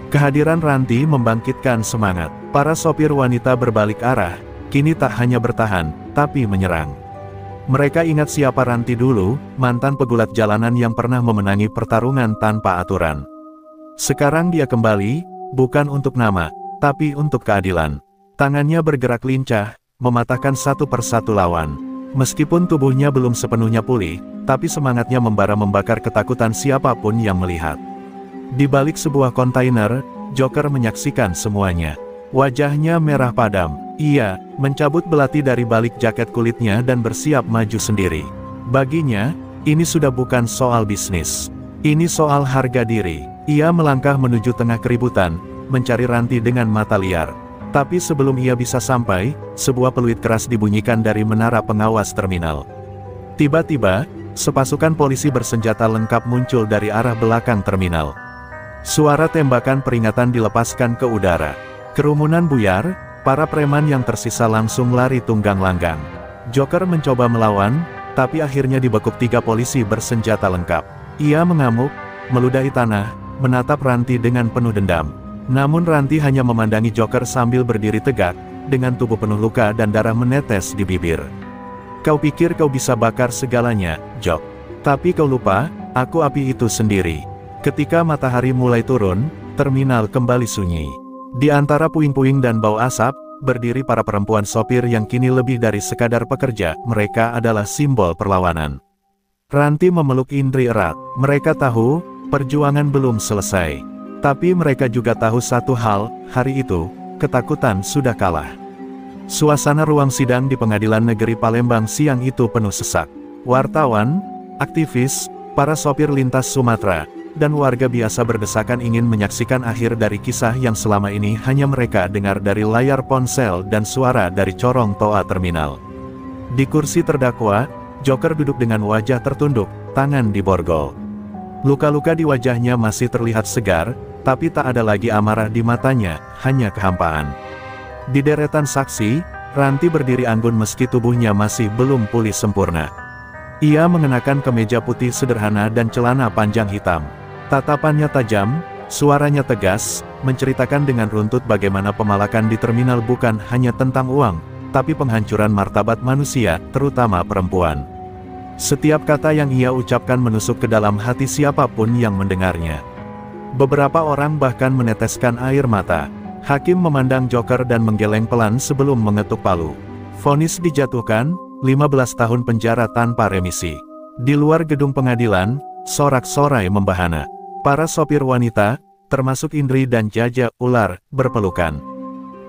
Kehadiran Ranti membangkitkan semangat. Para sopir wanita berbalik arah, kini tak hanya bertahan, tapi menyerang. Mereka ingat siapa Ranti dulu, mantan pegulat jalanan yang pernah memenangi pertarungan tanpa aturan. Sekarang dia kembali, bukan untuk nama, tapi untuk keadilan. Tangannya bergerak lincah, mematahkan satu persatu lawan. Meskipun tubuhnya belum sepenuhnya pulih, tapi semangatnya membara-membakar ketakutan siapapun yang melihat. Di balik sebuah kontainer, Joker menyaksikan semuanya. Wajahnya merah padam. Ia mencabut belati dari balik jaket kulitnya dan bersiap maju sendiri. Baginya, ini sudah bukan soal bisnis. Ini soal harga diri. Ia melangkah menuju tengah keributan, mencari Ranti dengan mata liar. Tapi sebelum ia bisa sampai, sebuah peluit keras dibunyikan dari menara pengawas terminal. Tiba-tiba, sepasukan polisi bersenjata lengkap muncul dari arah belakang terminal. Suara tembakan peringatan dilepaskan ke udara. Kerumunan buyar, para preman yang tersisa langsung lari tunggang langgang. Joker mencoba melawan, tapi akhirnya dibekuk 3 polisi bersenjata lengkap. Ia mengamuk, meludahi tanah, menatap Ranti dengan penuh dendam. Namun Ranti hanya memandangi Joker sambil berdiri tegak, dengan tubuh penuh luka dan darah menetes di bibir. Kau pikir kau bisa bakar segalanya, Jok. Tapi kau lupa, aku api itu sendiri. Ketika matahari mulai turun, terminal kembali sunyi. Di antara puing-puing dan bau asap, berdiri para perempuan sopir yang kini lebih dari sekadar pekerja, mereka adalah simbol perlawanan. Ranti memeluk Indri erat. Mereka tahu, perjuangan belum selesai. Tapi mereka juga tahu satu hal, hari itu, ketakutan sudah kalah. Suasana ruang sidang di Pengadilan Negeri Palembang siang itu penuh sesak. Wartawan, aktivis, para sopir lintas Sumatera, dan warga biasa berdesakan ingin menyaksikan akhir dari kisah yang selama ini hanya mereka dengar dari layar ponsel dan suara dari corong toa terminal. Di kursi terdakwa, Joker duduk dengan wajah tertunduk, tangan diborgol. Luka-luka di wajahnya masih terlihat segar, tapi tak ada lagi amarah di matanya, hanya kehampaan. Di deretan saksi, Ranti berdiri anggun meski tubuhnya masih belum pulih sempurna. Ia mengenakan kemeja putih sederhana dan celana panjang hitam. Tatapannya tajam, suaranya tegas, menceritakan dengan runtut bagaimana pemalakan di terminal bukan hanya tentang uang, tapi penghancuran martabat manusia, terutama perempuan. Setiap kata yang ia ucapkan menusuk ke dalam hati siapapun yang mendengarnya. Beberapa orang bahkan meneteskan air mata. Hakim memandang Joker dan menggeleng pelan sebelum mengetuk palu. Vonis dijatuhkan, 15 tahun penjara tanpa remisi. Di luar gedung pengadilan, sorak-sorai membahana. Para sopir wanita, termasuk Indri dan Jaja Ular, berpelukan.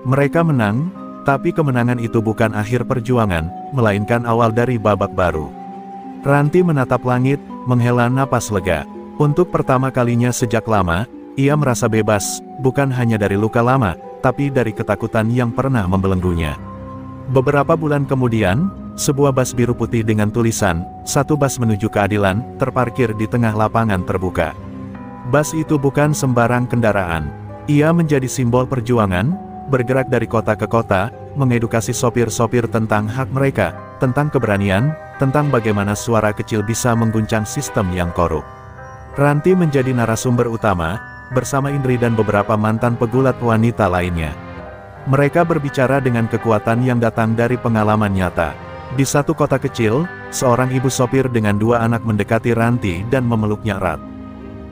Mereka menang, tapi kemenangan itu bukan akhir perjuangan, melainkan awal dari babak baru. Ranti menatap langit, menghela napas lega. Untuk pertama kalinya sejak lama, ia merasa bebas, bukan hanya dari luka lama, tapi dari ketakutan yang pernah membelenggunya. Beberapa bulan kemudian, sebuah bas biru putih dengan tulisan, "Satu bas menuju keadilan," terparkir di tengah lapangan terbuka. Bas itu bukan sembarang kendaraan. Ia menjadi simbol perjuangan, bergerak dari kota ke kota, mengedukasi sopir-sopir tentang hak mereka, tentang keberanian, tentang bagaimana suara kecil bisa mengguncang sistem yang korup. Ranti menjadi narasumber utama, bersama Indri dan beberapa mantan pegulat wanita lainnya. Mereka berbicara dengan kekuatan yang datang dari pengalaman nyata. Di satu kota kecil, seorang ibu sopir dengan 2 anak mendekati Ranti dan memeluknya erat.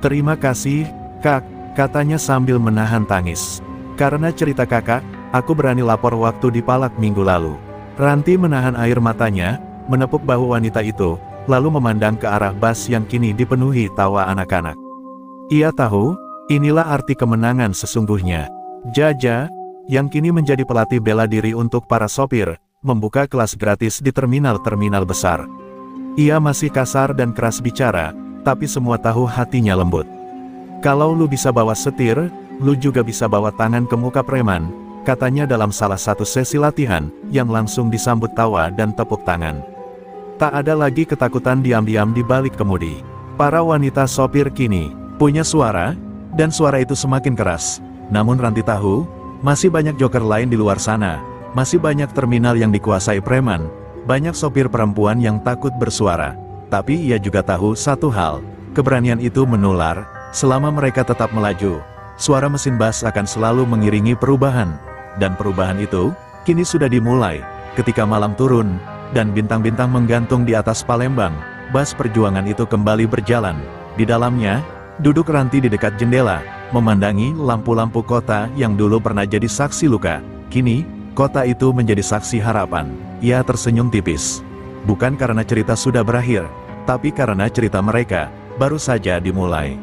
"Terima kasih, Kak," katanya sambil menahan tangis. "Karena cerita kakak, aku berani lapor waktu di Palak minggu lalu." Ranti menahan air matanya, menepuk bahu wanita itu, lalu memandang ke arah bas yang kini dipenuhi tawa anak-anak. Ia tahu, inilah arti kemenangan sesungguhnya. Jaja, yang kini menjadi pelatih bela diri untuk para sopir, membuka kelas gratis di terminal-terminal besar. Ia masih kasar dan keras bicara, tapi semua tahu hatinya lembut. "Kalau lu bisa bawa setir, lu juga bisa bawa tangan ke muka preman," katanya dalam salah satu sesi latihan, yang langsung disambut tawa dan tepuk tangan. Tak ada lagi ketakutan diam-diam di balik kemudi. Para wanita sopir kini punya suara, dan suara itu semakin keras. Namun Ranti tahu, masih banyak joker lain di luar sana. Masih banyak terminal yang dikuasai preman, banyak sopir perempuan yang takut bersuara. Tapi ia juga tahu satu hal, keberanian itu menular, selama mereka tetap melaju. Suara mesin bas akan selalu mengiringi perubahan. Dan perubahan itu, kini sudah dimulai, ketika malam turun, dan bintang-bintang menggantung di atas Palembang, bas perjuangan itu kembali berjalan. Di dalamnya, duduk Ranti di dekat jendela, memandangi lampu-lampu kota yang dulu pernah jadi saksi luka. Kini, kota itu menjadi saksi harapan. Ia tersenyum tipis. Bukan karena cerita sudah berakhir, tapi karena cerita mereka baru saja dimulai.